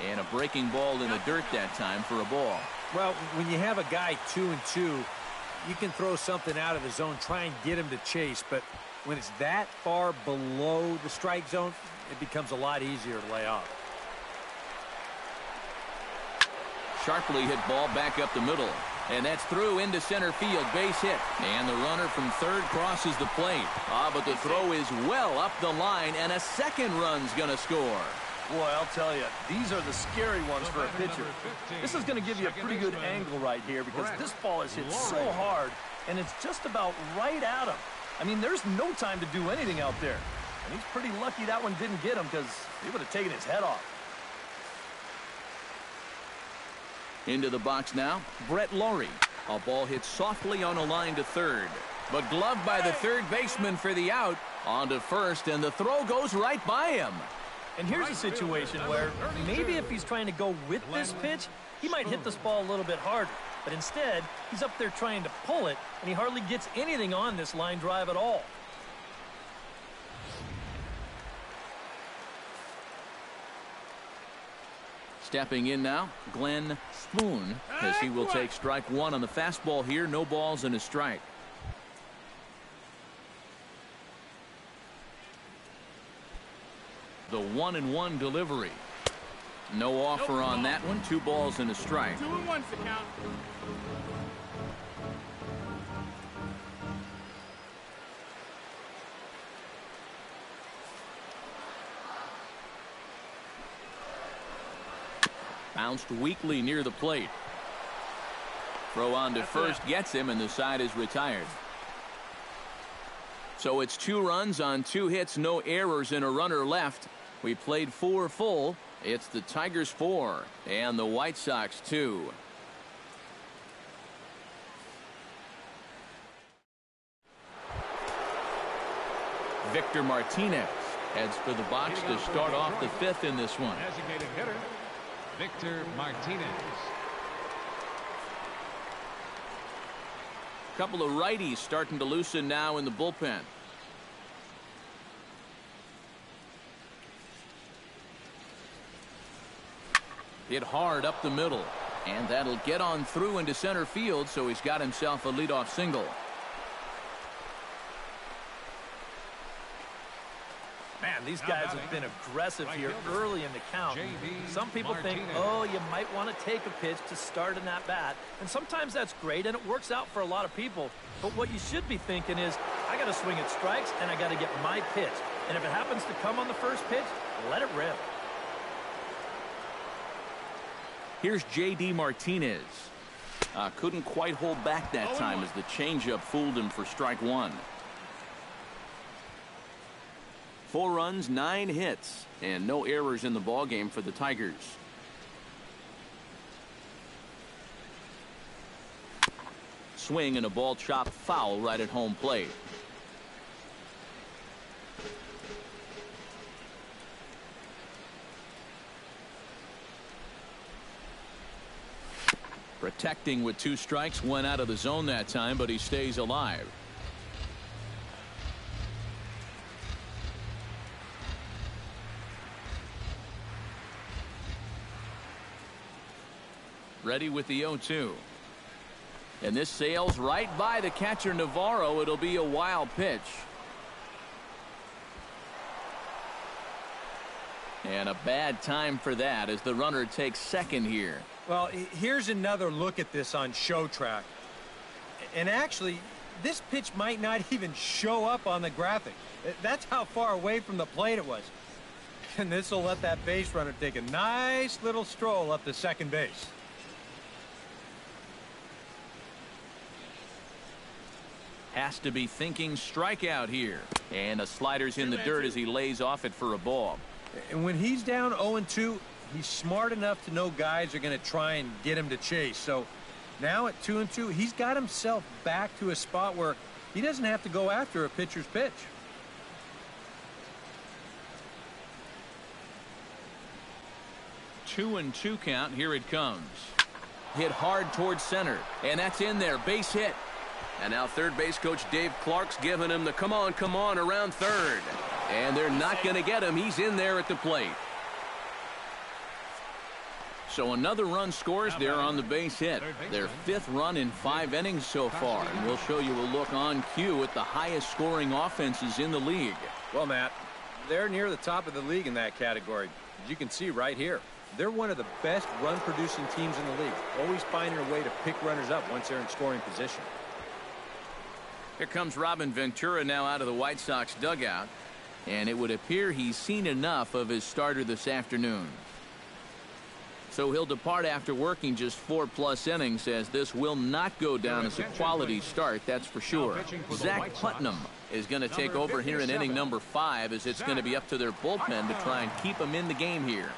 And a breaking ball in the dirt that time for a ball. Well, when you have a guy 2-2, you can throw something out of the zone, try and get him to chase. But when it's that far below the strike zone, it becomes a lot easier to lay off. Sharply hit ball back up the middle. And that's through into center field. Base hit. And the runner from third crosses the plate. But the throw is well up the line, and a second run's going to score. Boy, I'll tell you, these are the scary ones for a pitcher. This is going to give you a pretty good angle right here because this ball is hit so hard, and it's just about right at him. I mean, there's no time to do anything out there. And he's pretty lucky that one didn't get him because he would have taken his head off. Into the box now, Brett Lawrie. A ball hit softly on a line to third, but gloved by the third baseman for the out. On to first, and the throw goes right by him. And here's a situation where maybe if he's trying to go with this pitch, he might hit this ball a little bit harder. But instead, he's up there trying to pull it, and he hardly gets anything on this line drive at all. Stepping in now, Glenn Spoone, as he will take strike 1 on the fastball here. No balls and a strike. The 1-1 delivery. No offer on that one. 2 balls and a strike. 2-1 to count. Bounced weakly near the plate. Throw on to first gets him, and the side is retired. So it's 2 runs on 2 hits, no errors, and a runner left. We played 4 full. It's the Tigers 4 and the White Sox 2. Victor Martinez heads for the box to start off the 5th in this one. Designated hitter, Victor Martinez. Couple of righties starting to loosen now in the bullpen. Hit hard up the middle, and that'll get on through into center field, so he's got himself a leadoff single. Man, these guys have been aggressive here early in the count. Some people think, oh, you might want to take a pitch to start an at-bat, and sometimes that's great, and it works out for a lot of people. But what you should be thinking is, I got to swing at strikes, and I got to get my pitch. And if it happens to come on the first pitch, let it rip. Here's J.D. Martinez. Couldn't quite hold back that time as the changeup fooled him for strike 1. 4 runs, 9 hits, and no errors in the ballgame for the Tigers. Swing and a ball chopped foul right at home plate. Protecting with 2 strikes, went out of the zone that time, but he stays alive. Ready with the 0-2. And this sails right by the catcher Navarro. It'll be a wild pitch. And a bad time for that as the runner takes second here. Well, here's another look at this on Show Track. And actually, this pitch might not even show up on the graphic. That's how far away from the plate it was. And this will let that base runner take a nice little stroll up to second base. Has to be thinking strikeout here. And a slider's in the dirt as he lays off it for a ball. And when he's down 0-2, he's smart enough to know guys are going to try and get him to chase. So now at 2-2, he's got himself back to a spot where he doesn't have to go after a pitcher's pitch. 2-2 count. Here it comes. Hit hard towards center, and that's in there. Base hit. And now third base coach Dave Clark's giving him the come on around third. And they're not going to get him. He's in there at the plate. So another run scores there on the base hit. Their 5th run in 5 innings so far. And we'll show you a look on cue at the highest scoring offenses in the league. Well, Matt, they're near the top of the league in that category. As you can see right here, they're one of the best run-producing teams in the league, always finding a way to pick runners up once they're in scoring position. Here comes Robin Ventura now out of the White Sox dugout, and it would appear he's seen enough of his starter this afternoon. So he'll depart after working just 4+ innings, as this will not go down as a quality start, that's for sure. Zach Putnam is going to take over here in inning number 5, as it's going to be up to their bullpen to try and keep him in the game here.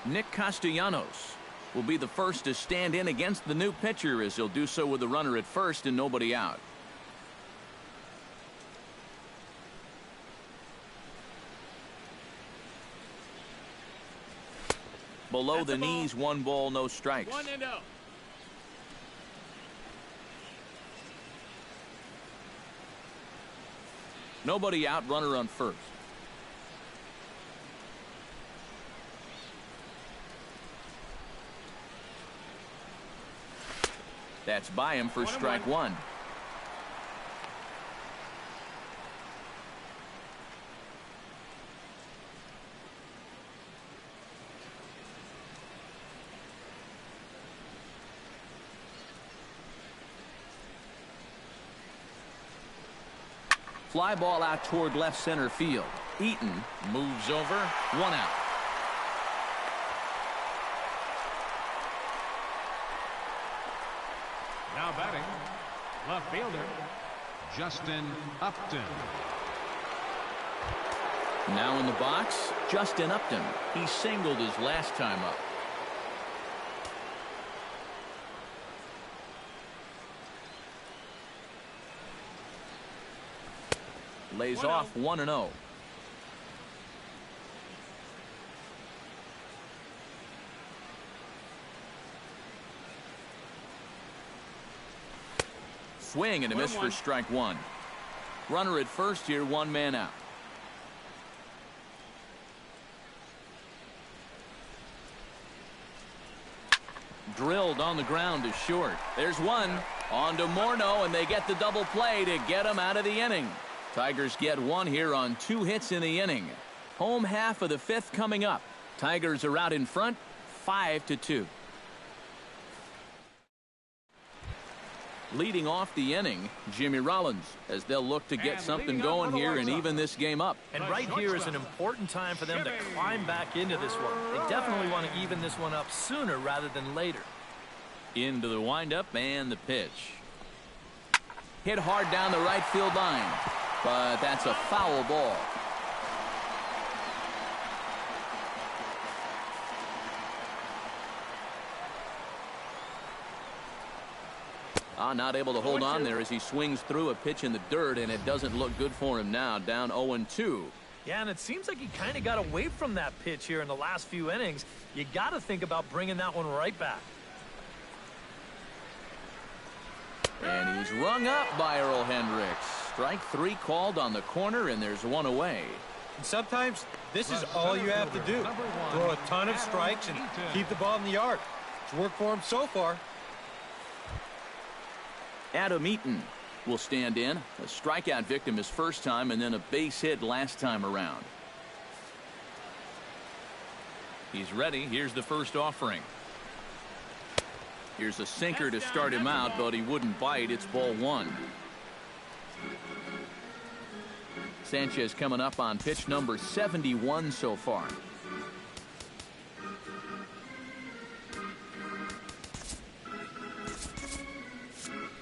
Nick Castellanos will be the first to stand in against the new pitcher, as he'll do so with the runner at first and nobody out. Below the knees, 1 ball, no strikes. 1-0. Nobody out, runner on first. That's by him for strike 1. Fly ball out toward left center field. Eaton moves over. 1 out. Now batting, left fielder, Justin Upton. Now in the box, Justin Upton. He singled his last time up. Lays off 1-0. Swing and a miss for strike 1. Runner at first here, 1 man out. Drilled on the ground to short. There's one. On to Morneau, and they get the double play to get him out of the inning. Tigers get 1 here on 2 hits in the inning. Home half of the 5th coming up. Tigers are out in front, 5-2. Leading off the inning, Jimmy Rollins, as they'll look to get something going here and even this game up. And right here is an important time for them to climb back into this one. They definitely want to even this one up sooner rather than later. Into the windup and the pitch. Hit hard down the right field line, but that's a foul ball. Not able to hold on there as he swings through a pitch in the dirt, and it doesn't look good for him now, down 0-2. Yeah, and it seems like he kind of got away from that pitch here in the last few innings. You got to think about bringing that one right back. And he's rung up by Earl Hendricks. Strike 3 called on the corner, and there's 1 away. And sometimes this is all you have to do. Throw a ton of strikes and keep the ball in the yard. It's worked for him so far. Adam Eaton will stand in. A strikeout victim his first time, and then a base hit last time around. He's ready. Here's the first offering. Here's a sinker to start him out, but he wouldn't bite. It's ball 1. Sanchez coming up on pitch number 71 so far.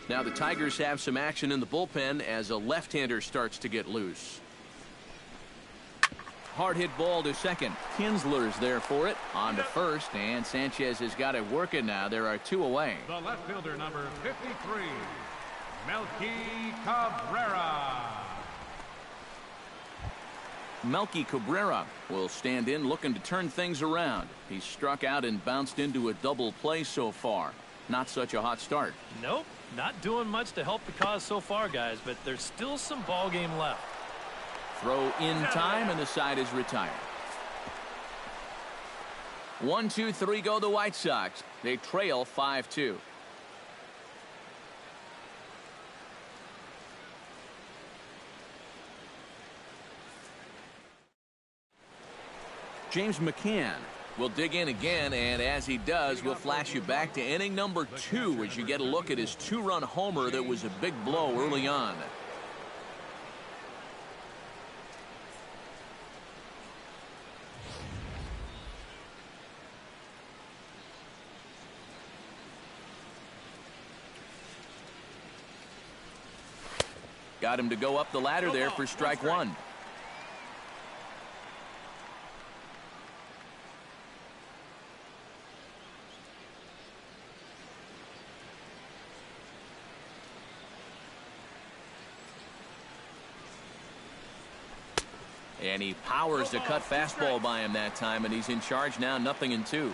Now the Tigers have some action in the bullpen as a left-hander starts to get loose. Hard hit ball to second. Kinsler's there for it. On to first, and Sanchez has got it working now. There are 2 away. The left fielder, number 53, Melky Cabrera. Melky Cabrera will stand in looking to turn things around. He's struck out and bounced into a double play so far. Not such a hot start. Nope, not doing much to help the cause so far, guys, but there's still some ball game left. Throw in time, and the side is retired. 1, 2, 3 go the White Sox. They trail 5-2. James McCann will dig in again, and as he does, we'll flash you back to inning number 2 as you get a look at his 2-run homer that was a big blow early on. Got him to go up the ladder there for strike 1. And he powers the cut fastball by him that time, and he's in charge now, 0-2.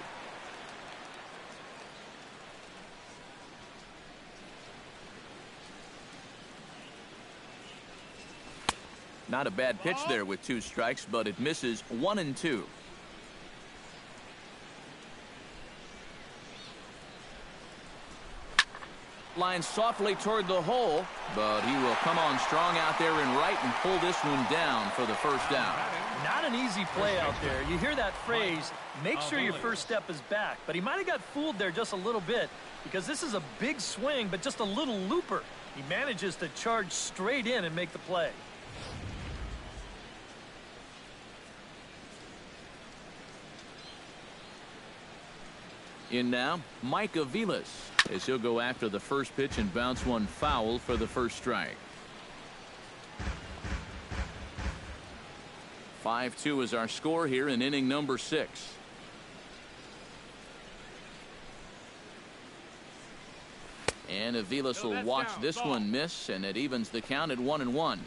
Not a bad pitch there with 2 strikes, but it misses. 1-2. Line softly toward the hole, but he will come on strong out there in right and pull this one down for the first down. Not an easy play out there. You hear that phrase, make sure your first step is back. But he might have got fooled there just a little bit because this is a big swing, but just a little looper. He manages to charge straight in and make the play. In now, Mike Aviles, as he'll go after the first pitch and bounce one foul for the first strike. 5-2 is our score here in inning number 6. And Aviles will watch this one miss, and it evens the count at 1-1.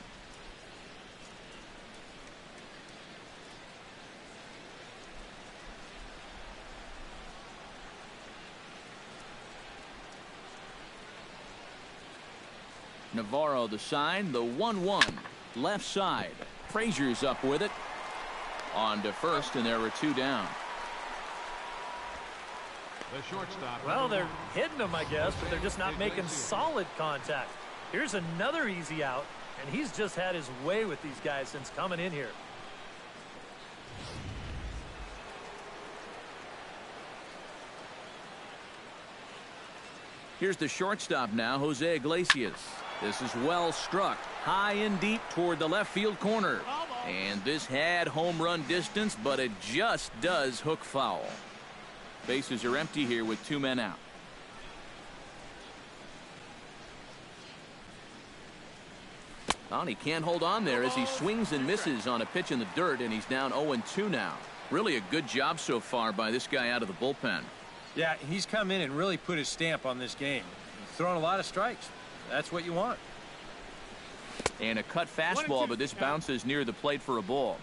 Navarro the sign, the 1-1 left side. Frazier's up with it. On to first, and there were 2 down. The shortstop. Well, they're hitting him, I guess, but they're just not making solid contact. Here's another easy out, and he's just had his way with these guys since coming in here. Here's the shortstop now, Jose Iglesias. This is well struck, high and deep toward the left field corner. And this had home run distance, but it just does hook foul. Bases are empty here with 2 men out. Well, he can't hold on there as he swings and misses on a pitch in the dirt, and he's down 0-2 now. Really a good job so far by this guy out of the bullpen. Yeah, he's come in and really put his stamp on this game. He's thrown a lot of strikes. That's what you want. And a cut fastball, but this bounces near the plate for a ball.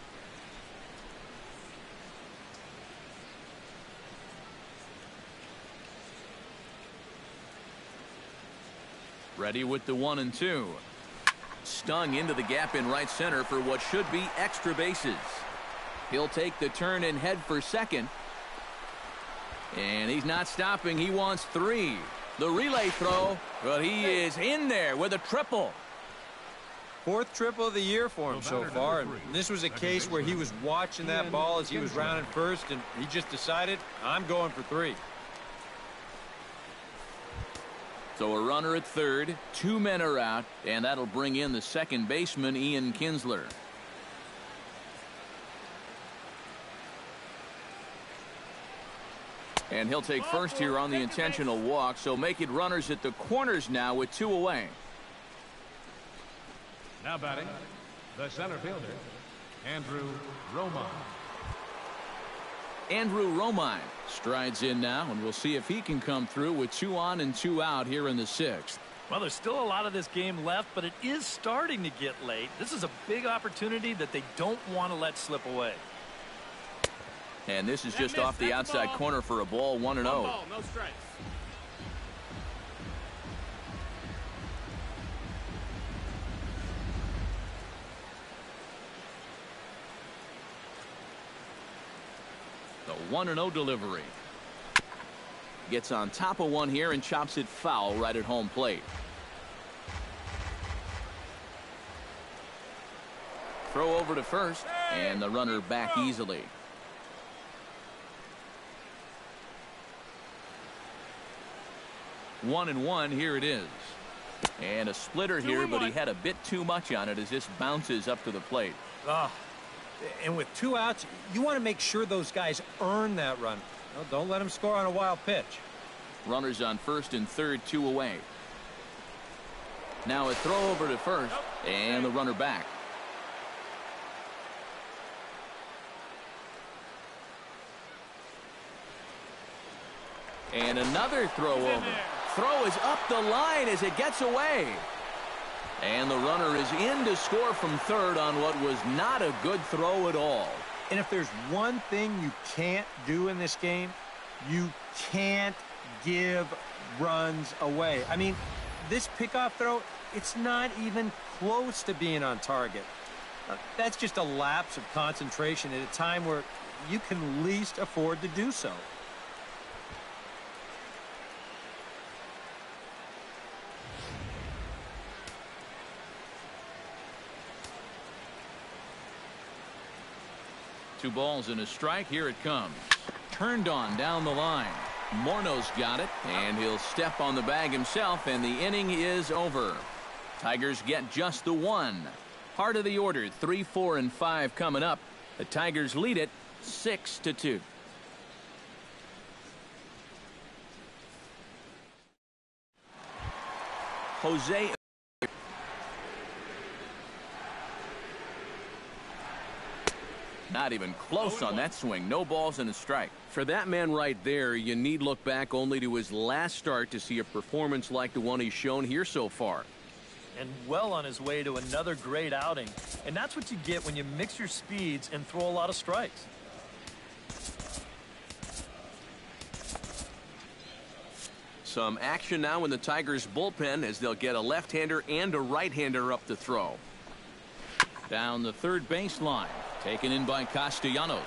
Ready with the 1-2. Stung into the gap in right center for what should be extra bases. He'll take the turn and head for second. And he's not stopping. He wants 3. The relay throw, but he is in there with a triple. 4th triple of the year for him so far. And this was a case where he was watching that ball as he was rounding first, and he just decided, I'm going for 3. So a runner at third, 2 men are out, and that'll bring in the second baseman, Ian Kinsler. And he'll take first here on the intentional walk, so make it runners at the corners now with 2 away. Now batting, the center fielder, Romine. Romine strides in now, and we'll see if he can come through with 2 on and 2 out here in the 6th. Well, there's still a lot of this game left, but it is starting to get late. This is a big opportunity that they don't want to let slip away. And this is just off the outside corner for a ball, 1-0. No strikes. The 1-0 delivery. Gets on top of one here and chops it foul right at home plate. Throw over to first, and the runner back easily. One and one, here it is. And a splitter here, but he had a bit too much on it as this bounces up to the plate. And with 2 outs, you want to make sure those guys earn that run. Well, don't let them score on a wild pitch. Runners on first and third, 2 away. Now a throw over to first, and the runner back. And another throw over. Throw is up the line as it gets away. And the runner is in to score from third on what was not a good throw at all. And if there's one thing you can't do in this game, you can't give runs away. I mean, this pickoff throw, it's not even close to being on target. That's just a lapse of concentration at a time where you can least afford to do so. Two balls and a strike. Here it comes. Turned on down the line. Morneau's got it, and he'll step on the bag himself, and the inning is over. Tigers get just the 1. Part of the order, 3, 4, and 5 coming up. The Tigers lead it 6-2. Jose. Not even close on that swing. No balls and a strike. For that man right there, you need look back only to his last start to see a performance like the one he's shown here so far. And well on his way to another great outing. And that's what you get when you mix your speeds and throw a lot of strikes. Some action now in the Tigers bullpen as they'll get a left-hander and a right-hander up to throw. Down the third baseline. Taken in by Castellanos.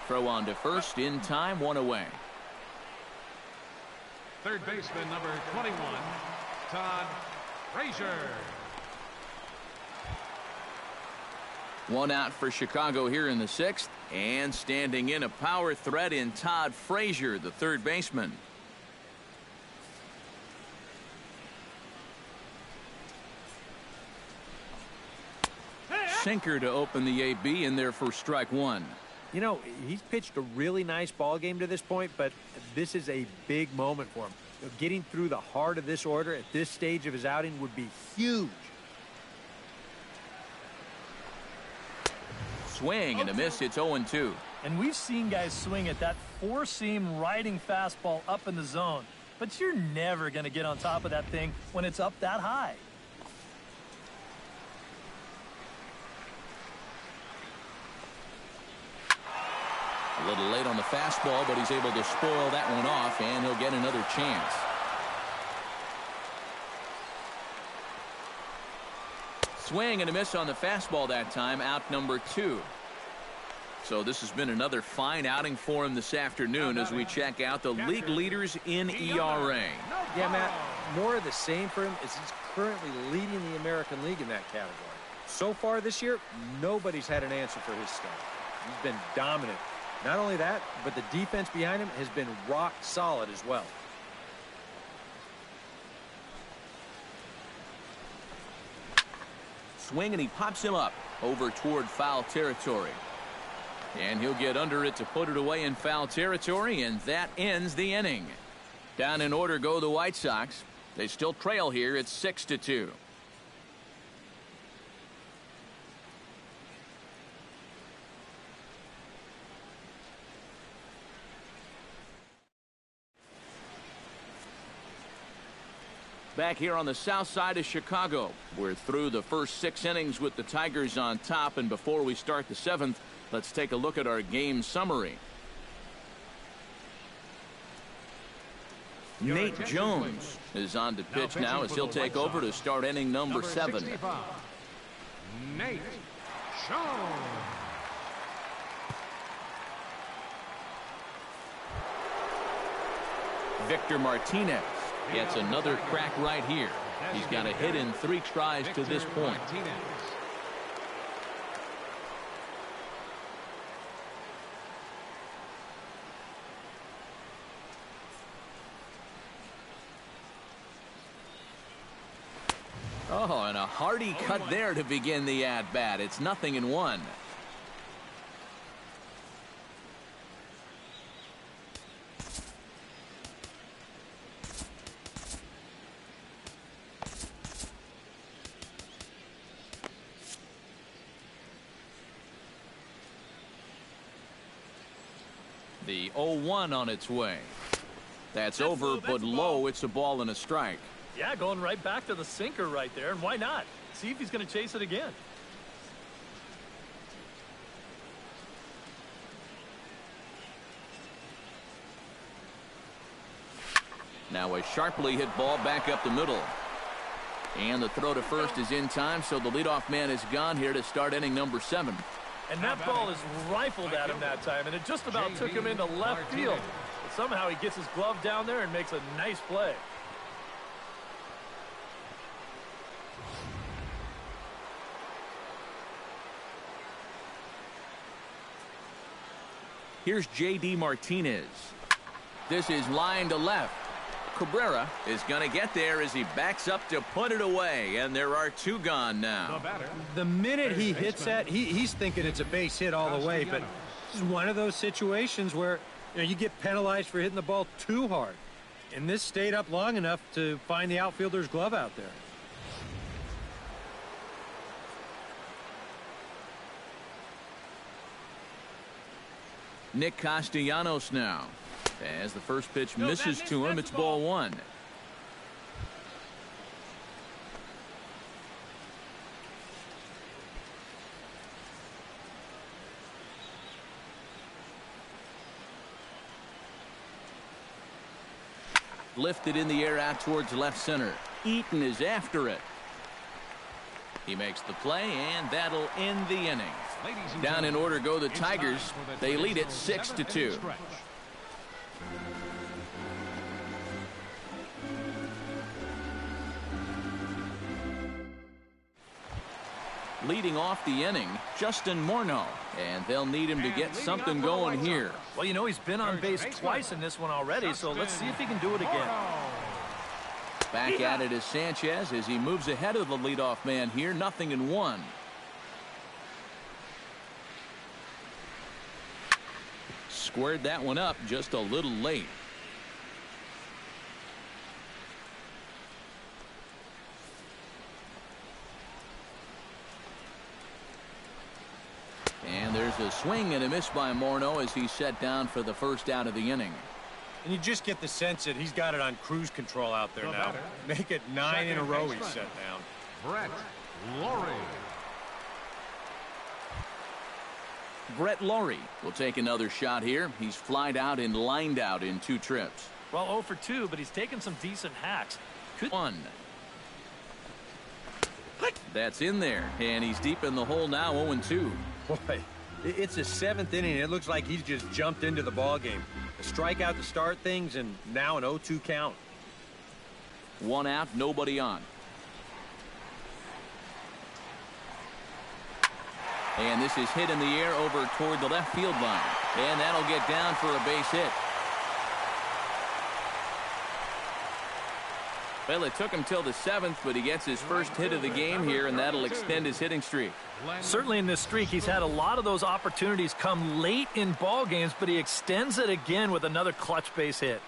Throw on to first in time, 1 away. Third baseman number 21, Todd Frazier. 1 out for Chicago here in the 6th. And standing in a power threat in Todd Frazier, the third baseman. Sinker to open the AB in there for strike 1. You know, he's pitched a really nice ball game to this point, but this is a big moment for him. Getting through the heart of this order at this stage of his outing would be huge. Swing and a miss. It's 0-2. And we've seen guys swing at that four-seam riding fastball up in the zone. But you're never going to get on top of that thing when it's up that high. A little late on the fastball, but he's able to spoil that one off, and he'll get another chance. Swing and a miss on the fastball that time, out number 2. So this has been another fine outing for him this afternoon as we check out the league leaders in ERA. Yeah, Matt, more of the same for him as he's currently leading the American League in that category. So far this year, nobody's had an answer for his stuff. He's been dominant. Not only that, but the defense behind him has been rock solid as well. Swing and he pops him up over toward foul territory. And he'll get under it to put it away in foul territory, and that ends the inning. Down in order go the White Sox. They still trail here. It's 6-2. Back here on the south side of Chicago, we're through the first 6 innings with the Tigers on top, and before we start the 7th, let's take a look at our game summary. Nate Jones is on to pitch now as he'll take over to start inning number 7. Nate Jones. Victor Martinez gets another crack right here. He's got a hit in 3 tries to this point. Oh, and a hearty cut there to begin the at-bat. It's 0-1. The 0-1 on its way. That's over, but low. It's a ball and a strike. Yeah, going right back to the sinker right there, and why not? See if he's going to chase it again. Now a sharply hit ball back up the middle. And the throw to first is in time, so the leadoff man is gone here to start inning number 7. And that ball is rifled at him that time, and it just about took him into left field. But somehow he gets his glove down there and makes a nice play. Here's J.D. Martinez. This is line to left. Cabrera is going to get there as he backs up to put it away, and there are 2 gone now. The minute he hits that, he's thinking it's a base hit all the way, but this is one of those situations where you get penalized for hitting the ball too hard. And this stayed up long enough to find the outfielder's glove out there. Nick Castellanos now. As the first pitch misses to him, it's ball 1. Lifted in the air out towards left center. Eaton is after it. He makes the play, and that'll end the inning. Down in order go the Tigers. They lead it 6-2. Leading off the inning, Justin Morneau, and they'll need him to get something going here. Well, he's been on base twice in this one already, so let's see if he can do it again. Back at it is Sanchez as he moves ahead of the leadoff man here. 0-1. Squared that one up just a little late. And there's a swing and a miss by Morneau as he's set down for the first out of the inning. And you just get the sense that he's got it on cruise control out there now. Make it 9 in a row he's set down. Brett Lawrie will take another shot here. He's flied out and lined out in 2 trips. Well, 0 for 2, but he's taken some decent hacks. Could 1. That's in there, and he's deep in the hole now. 0-2. Boy, it's the 7th inning. It looks like he's just jumped into the ball game. A strikeout to start things, and now an 0-2 count. 1 out, nobody on. And this is hit in the air over toward the left field line. And that'll get down for a base hit. Well, it took him till the 7th, but he gets his first hit of the game here, and that'll extend his hitting streak. Certainly in this streak, he's had a lot of those opportunities come late in ball games, but he extends it again with another clutch base hit.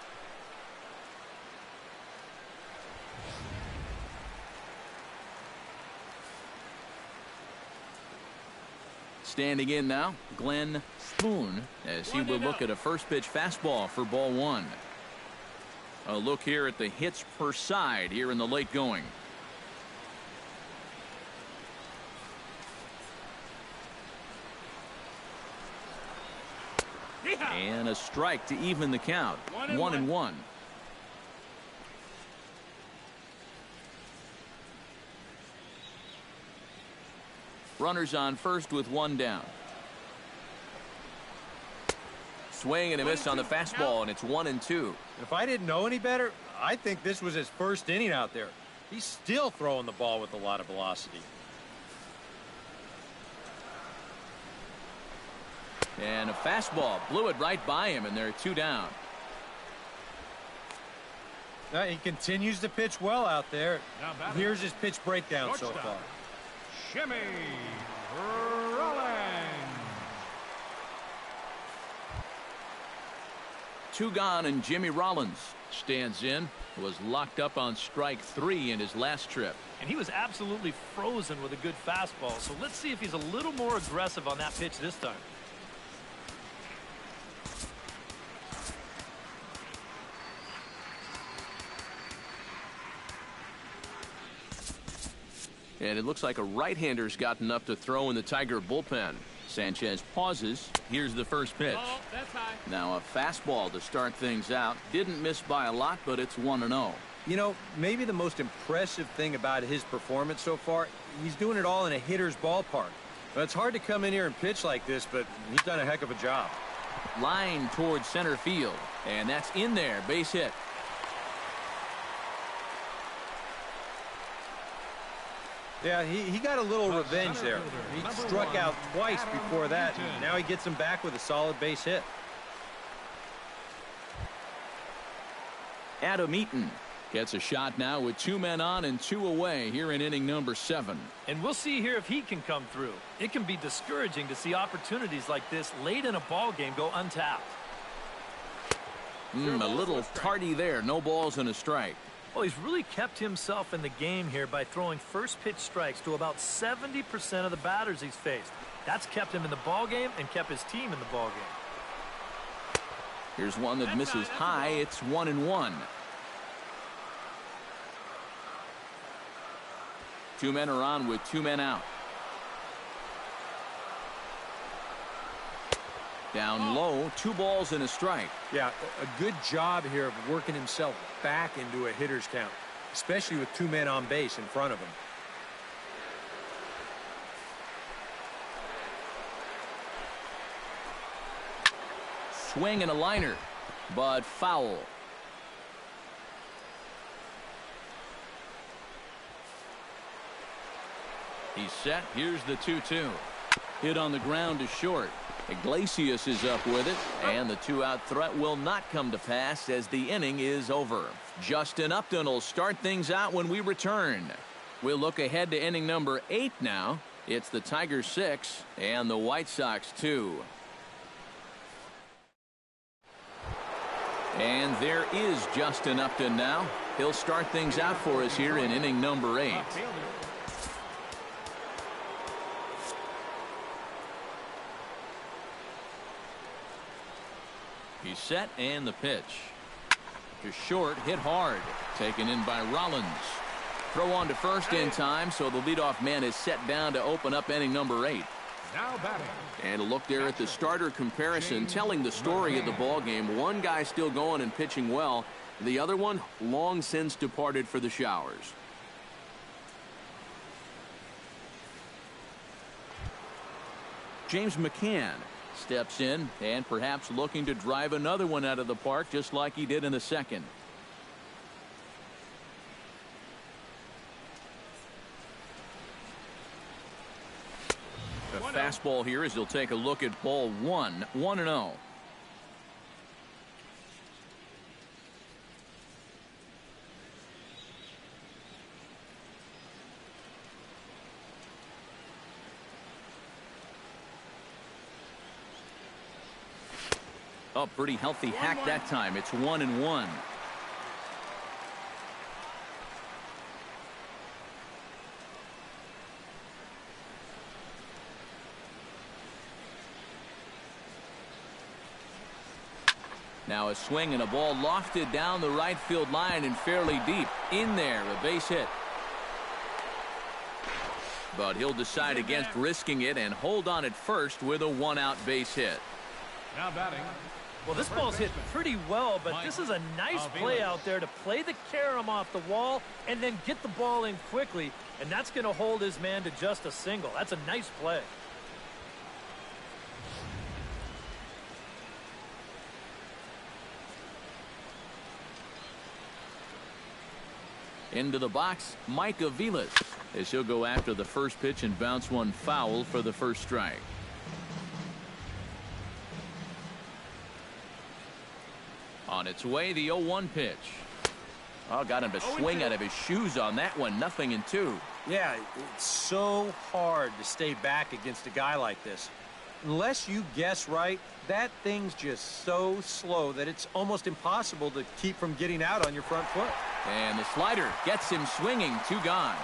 Standing in now, Glenn Spoone, as he will look at a first pitch fastball for ball 1. A look here at the hits per side here in the late going. And a strike to even the count. 1-1. Runners on first with 1 down. Swing and a miss on the fastball, and it's 1-2. If I didn't know any better, I think this was his first inning out there. He's still throwing the ball with a lot of velocity. And a fastball blew it right by him, and they're 2 down. Now, he continues to pitch well out there. Here's his pitch breakdown so far. Jimmy Rollins. 2 gone, and Jimmy Rollins stands in. Was locked up on strike 3 in his last trip. And he was absolutely frozen with a good fastball. So let's see if he's a little more aggressive on that pitch this time. And it looks like a right-hander's got enough to throw in the Tiger bullpen. Sanchez pauses. Here's the first pitch. That's high. Now a fastball to start things out. Didn't miss by a lot, but it's 1-0. You know, maybe the most impressive thing about his performance so far, he's doing it all in a hitter's ballpark. But it's hard to come in here and pitch like this, but he's done a heck of a job. Line towards center field, and that's in there. Base hit. Yeah, he got a little revenge there. He struck out twice before that, and now he gets him back with a solid base hit. Eaton gets a shot now with 2 men on and 2 away here in inning number 7. And we'll see here if he can come through. It can be discouraging to see opportunities like this late in a ball game go untapped. A little tardy there. No balls and a strike. Well, he's really kept himself in the game here by throwing first pitch strikes to about 70% of the batters he's faced. That's kept him in the ball game and kept his team in the ball game. Here's one that misses high. It's 1-1. 2 men are on with 2 men out. Down low, 2 balls and a strike. Yeah, a good job here of working himself back into a hitter's count, especially with 2 men on base in front of him. Swing and a liner, but foul. He's set. Here's the 2-2. Hit on the ground to short. Iglesias is up with it, and the 2-out threat will not come to pass as the inning is over. Justin Upton will start things out when we return. We'll look ahead to inning number 8 now. It's the Tigers 6 and the White Sox 2. And there is Justin Upton now. He'll start things out for us here in inning number 8. He's set, and the pitch. To short, hit hard. Taken in by Rollins. Throw on to first in time, so the leadoff man is set down to open up inning number 8. Now batting. And a look there at the starter comparison, telling the story of the ball game. One guy still going and pitching well. The other one long since departed for the showers. James McCann steps in and perhaps looking to drive another one out of the park just like he did in the second. The fastball here as he'll take a look at ball 1. 1-0. Oh, pretty healthy hack that time. It's 1-1. Now a swing and a ball lofted down the right field line and fairly deep. In there, a base hit. But he'll decide against risking it and hold on at first with a one-out base hit. Now batting. Well, this ball's hit pretty well, but this is a nice play out there to play the carom off the wall and then get the ball in quickly, and that's going to hold his man to just a single. That's a nice play. Into the box, Mike Aviles, as he'll go after the first pitch and bounce one foul for the first strike. On its way, the 0-1 pitch. Oh, got him to swing out of his shoes on that one. 0-2. Yeah, it's so hard to stay back against a guy like this. Unless you guess right, that thing's just so slow that it's almost impossible to keep from getting out on your front foot. And the slider gets him swinging. 2 gone.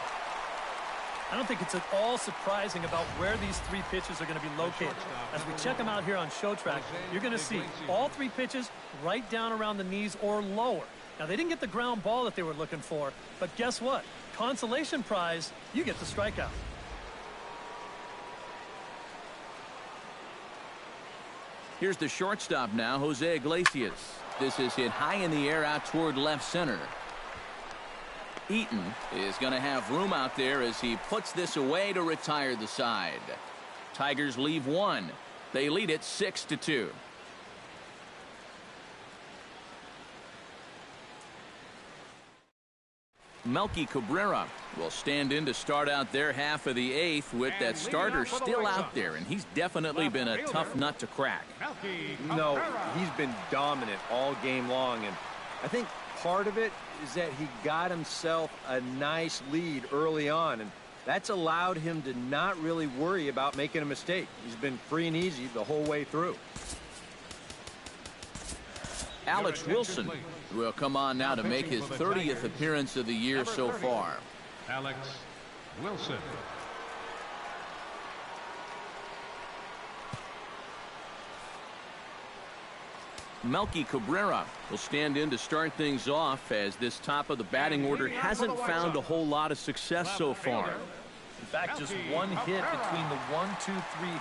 I don't think it's at all surprising about where these 3 pitches are going to be located. As we check them out here on Show Track, you're going to see all 3 pitches right down around the knees or lower. Now, they didn't get the ground ball that they were looking for, but guess what? Consolation prize, you get the strikeout. Here's the shortstop now, Jose Iglesias. This is hit high in the air out toward left center. Eaton is going to have room out there as he puts this away to retire the side. Tigers leave 1. They lead it 6-2. Melky Cabrera will stand in to start out their half of the 8th with that starter still out there, and he's definitely been a tough nut to crack. No, he's been dominant all game long, and I think part of it is that he got himself a nice lead early on, and that's allowed him to not really worry about making a mistake. He's been free and easy the whole way through. Alex Wilson will come on now to make his 30th appearance of the year so far. Alex Wilson. Melky Cabrera will stand in to start things off, as this top of the batting order hasn't found a whole lot of success so far. In fact, just 1 hit between the 1, 2,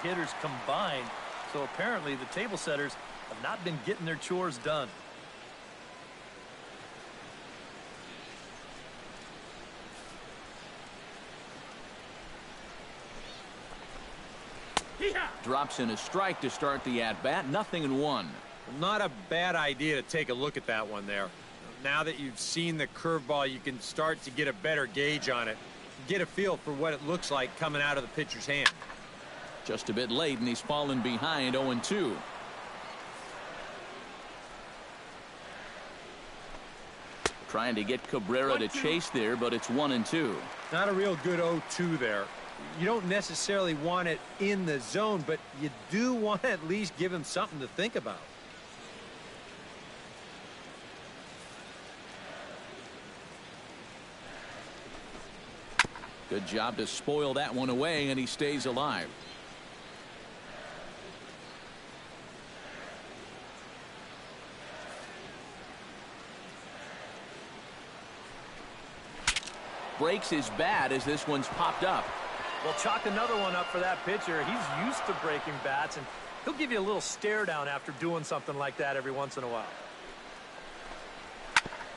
3 hitters combined. So apparently the table setters have not been getting their chores done. Drops in a strike to start the at-bat. 0-1. Not a bad idea to take a look at that one there. Now that you've seen the curveball, you can start to get a better gauge on it. Get a feel for what it looks like coming out of the pitcher's hand. Just a bit late, and he's fallen behind 0-2. Trying to get Cabrera to chase there, but it's 1-2. Not a real good 0-2 there. You don't necessarily want it in the zone, but you do want to at least give him something to think about. Good job to spoil that one away, and he stays alive. Breaks his bat as this one's popped up. Well, chalk another one up for that pitcher. He's used to breaking bats, and he'll give you a little stare down after doing something like that every once in a while.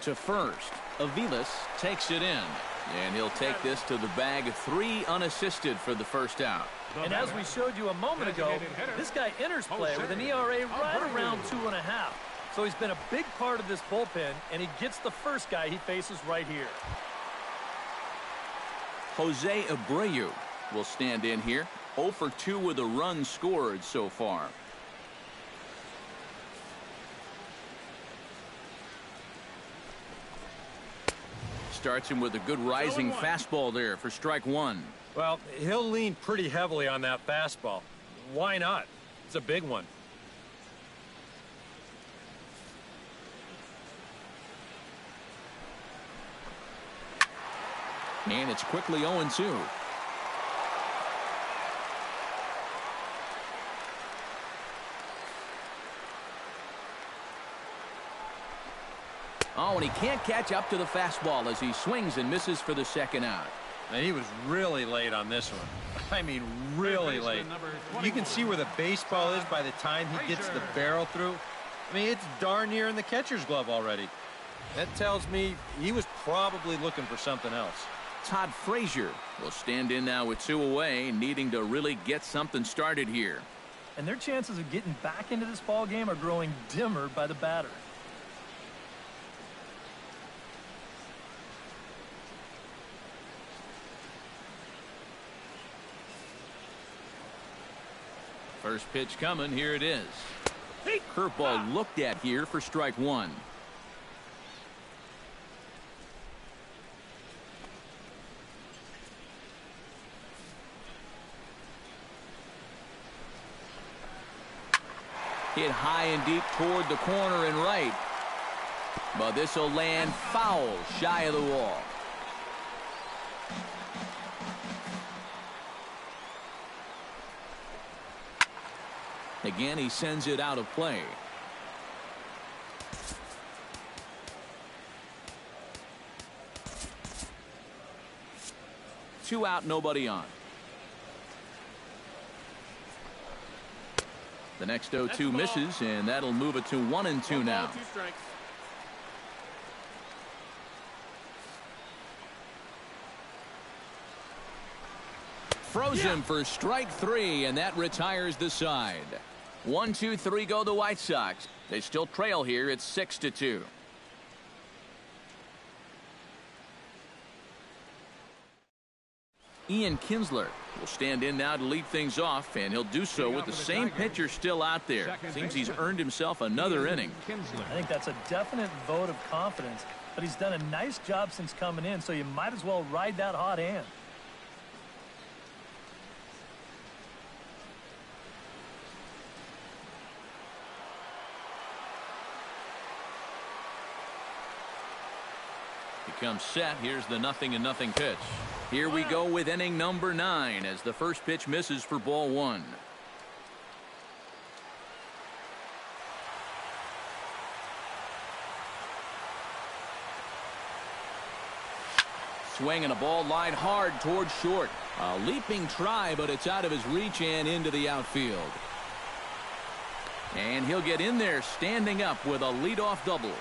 To first, Aviles takes it in, and he'll take this to the bag. 3 unassisted for the first out. And as we showed you a moment ago, this guy enters play with an ERA right around 2.5. So he's been a big part of this bullpen, and he gets the first guy he faces right here. Jose Abreu will stand in here. 0 for 2 with a run scored so far. Starts him with a good rising fastball there for strike 1. Well, he'll lean pretty heavily on that fastball. Why not? It's a big one. And it's quickly 0-2. Oh, and he can't catch up to the fastball as he swings and misses for the second out. And he was really late on this one. I mean, really late. You can see where the baseball is by the time he gets the barrel through. I mean, it's darn near in the catcher's glove already. That tells me he was probably looking for something else. Todd Frazier will stand in now with 2 away, needing to really get something started here. And their chances of getting back into this ball game are growing dimmer by the batter. First pitch coming. Here it is. Curveball looked at here for strike 1. Hit high and deep toward the corner and right. But this will land foul shy of the wall. Again, he sends it out of play. Two out, nobody on. The next 0-2 misses, and that'll move it to 1-2 now. Froze him for strike 3, and that retires the side. 1-2-3 go the White Sox. They still trail here. It's 6-2. Kinsler will stand in now to lead things off, and he'll do so with the same pitcher still out there. Seems he's earned himself another inning. I think that's a definite vote of confidence, but he's done a nice job since coming in, so you might as well ride that hot hand. Comes set. Here's the 0-0 pitch. Here we go with inning number 9 as the first pitch misses for ball 1. Swinging a ball line hard towards short. A leaping try, but it's out of his reach and into the outfield. And he'll get in there standing up with a leadoff double.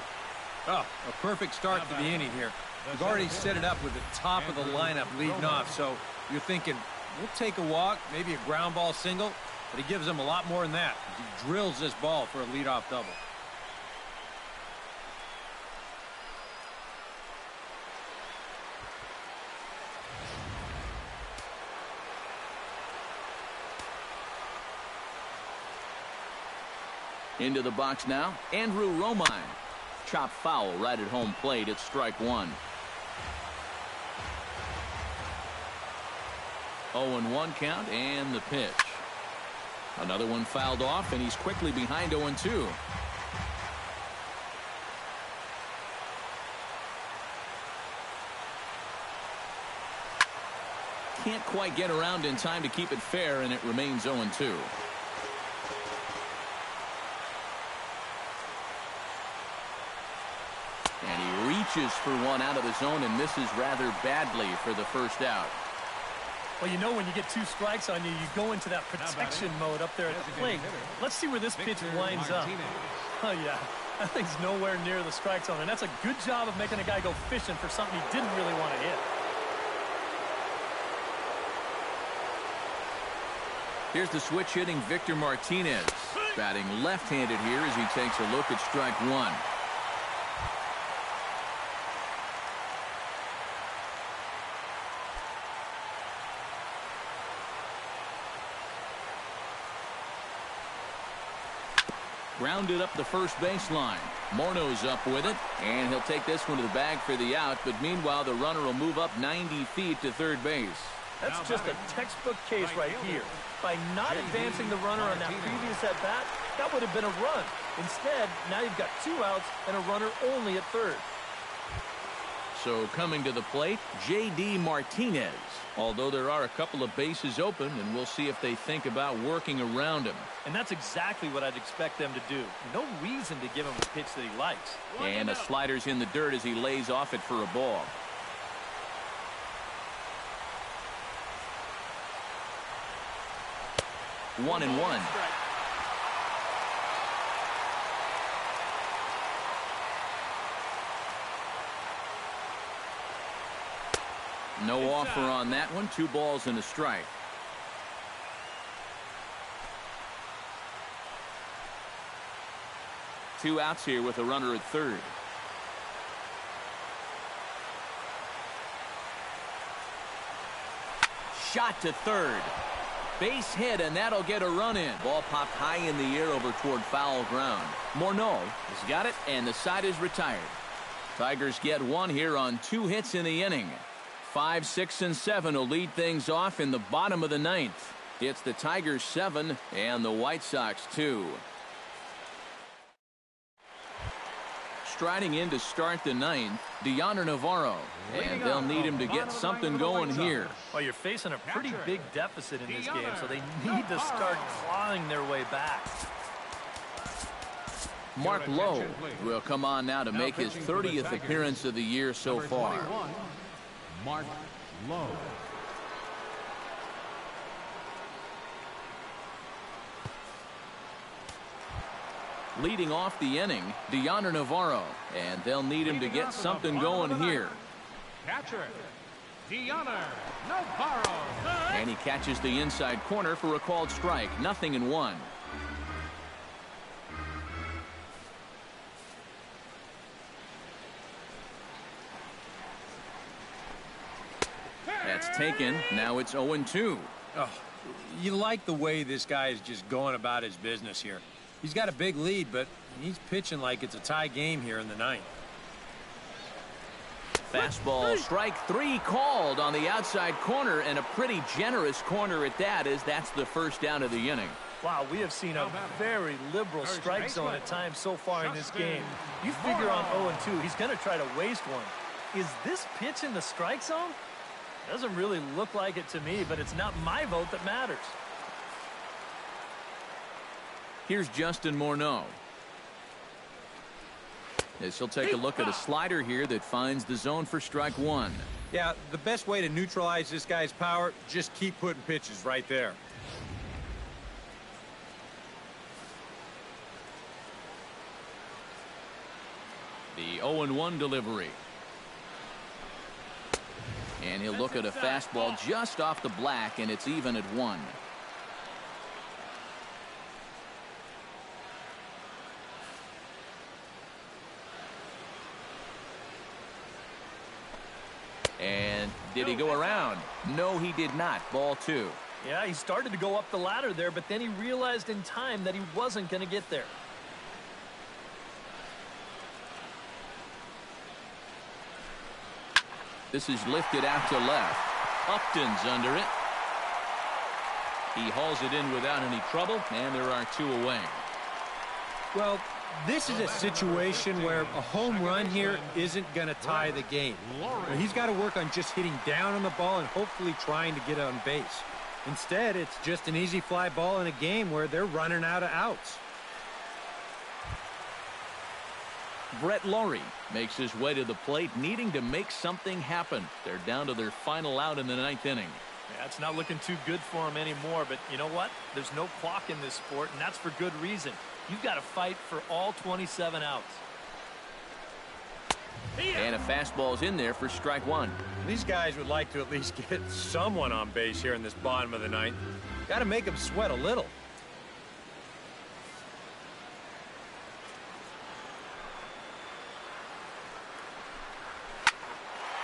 Oh, a perfect start to the inning here. You've already set it up with the top of the lineup leading off, so you're thinking, we'll take a walk, maybe a ground ball single, but he gives them a lot more than that. He drills this ball for a leadoff double. Into the box now, Romine. Chop foul right at home plate. It's strike 1. 0-1 count and the pitch. Another one fouled off, and he's quickly behind 0-2. Can't quite get around in time to keep it fair, and it remains 0-2. And he reaches for one out of the zone and misses rather badly for the first out. Well, you know, when you get 2 strikes on you, you go into that protection mode up there at the plate. Let's see where this pitch winds up. Oh, yeah. That thing's nowhere near the strike zone, and that's a good job of making a guy go fishing for something he didn't really want to hit. Here's the switch hitting Victor Martinez. Batting left-handed here as he takes a look at strike 1. Grounded up the first baseline. Morneau's up with it, and he'll take this one to the bag for the out, but meanwhile the runner will move up 90 feet to third base. That's just a textbook case right here. By not advancing the runner on that previous at-bat, that would have been a run. Instead, now you've got 2 outs and a runner only at third. So coming to the plate, J.D. Martinez. Although there are a couple of bases open, and we'll see if they think about working around him. And that's exactly what I'd expect them to do. No reason to give him a pitch that he likes. And a slider's in the dirt as he lays off it for a ball. One and one. No offer on that one. 2 balls and a strike. Two outs here with a runner at third. Shot to third. Base hit, and that'll get a run in. Ball popped high in the air over toward foul ground. Morneau has got it, and the side is retired. Tigers get one here on 2 hits in the inning. 5, 6, and 7 will lead things off in the bottom of the 9th. It's the Tigers 7 and the White Sox 2. Striding in to start the 9th, Dioner Navarro, and they'll need him to get something going here. Well, you're facing a pretty big deficit in this game, so they need to start clawing their way back. Mark Lowe will come on now to make his 30th appearance of the year so far. Mark Lowe. Leading off the inning, Dioner Navarro, and they'll need him to get something going here. Catcher, Dioner Navarro. And he catches the inside corner for a called strike. 0-1. That's taken. Now it's 0-2. Oh, you like the way this guy is just going about his business here. He's got a big lead, but he's pitching like it's a tie game here in the 9th. Fastball, strike 3 called on the outside corner, and a pretty generous corner at that, as that's the first down of the inning. Wow, we have seen a very liberal strike zone at times so far in this game. You figure on 0-2, he's going to try to waste one. Is this pitch in the strike zone? Doesn't really look like it to me, but it's not my vote that matters. Here's Justin Morneau. As he'll take a look at a slider here that finds the zone for strike 1. Yeah, the best way to neutralize this guy's power, just keep putting pitches right there. The 0-1 delivery. And he'll look at a fastball just off the black, and it's even at 1. And did he go around? No, he did not. Ball 2. Yeah, he started to go up the ladder there, but then he realized in time that he wasn't going to get there. This is lifted out to left. Upton's under it. He hauls it in without any trouble, and there are 2 away. Well, this is a situation where a home run here isn't going to tie the game. He's got to work on just hitting down on the ball and hopefully trying to get on base. Instead, it's just an easy fly ball in a game where they're running out of outs. Brett Lawrie makes his way to the plate, needing to make something happen. They're down to their final out in the 9th inning. Yeah, it's not looking too good for him anymore, but you know what? There's no clock in this sport, and that's for good reason. You've got to fight for all 27 outs. And a fastball's in there for strike 1. These guys would like to at least get someone on base here in this bottom of the 9th. Got to make them sweat a little.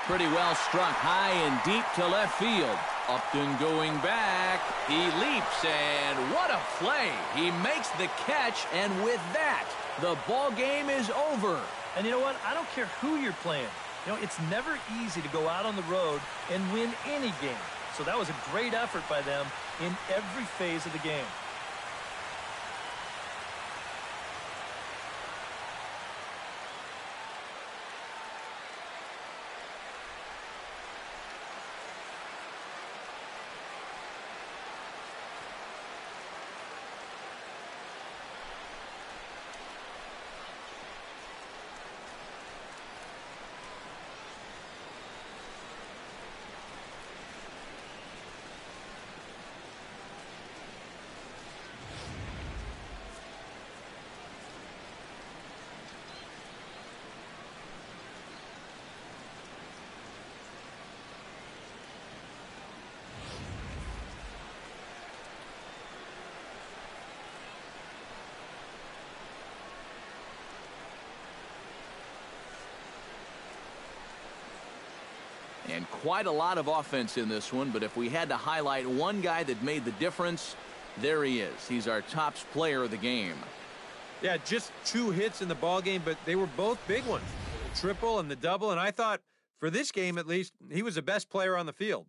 Pretty well struck high and deep to left field. Upton going back. He leaps, and what a play. He makes the catch, and with that, the ball game is over. And you know what? I don't care who you're playing. You know, it's never easy to go out on the road and win any game. So that was a great effort by them in every phase of the game. And quite a lot of offense in this one, but if we had to highlight one guy that made the difference, there he is. He's our top player of the game. Yeah, just 2 hits in the ball game, but they were both big ones. The triple and the double, and I thought, for this game at least, he was the best player on the field.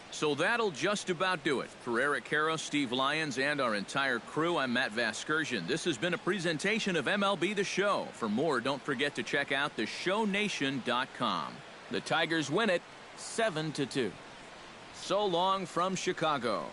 So that'll just about do it. For Eric Caro, Steve Lyons, and our entire crew, I'm Matt Vasgersian. This has been a presentation of MLB The Show. For more, don't forget to check out theshownation.com. The Tigers win it 7-2. So long from Chicago.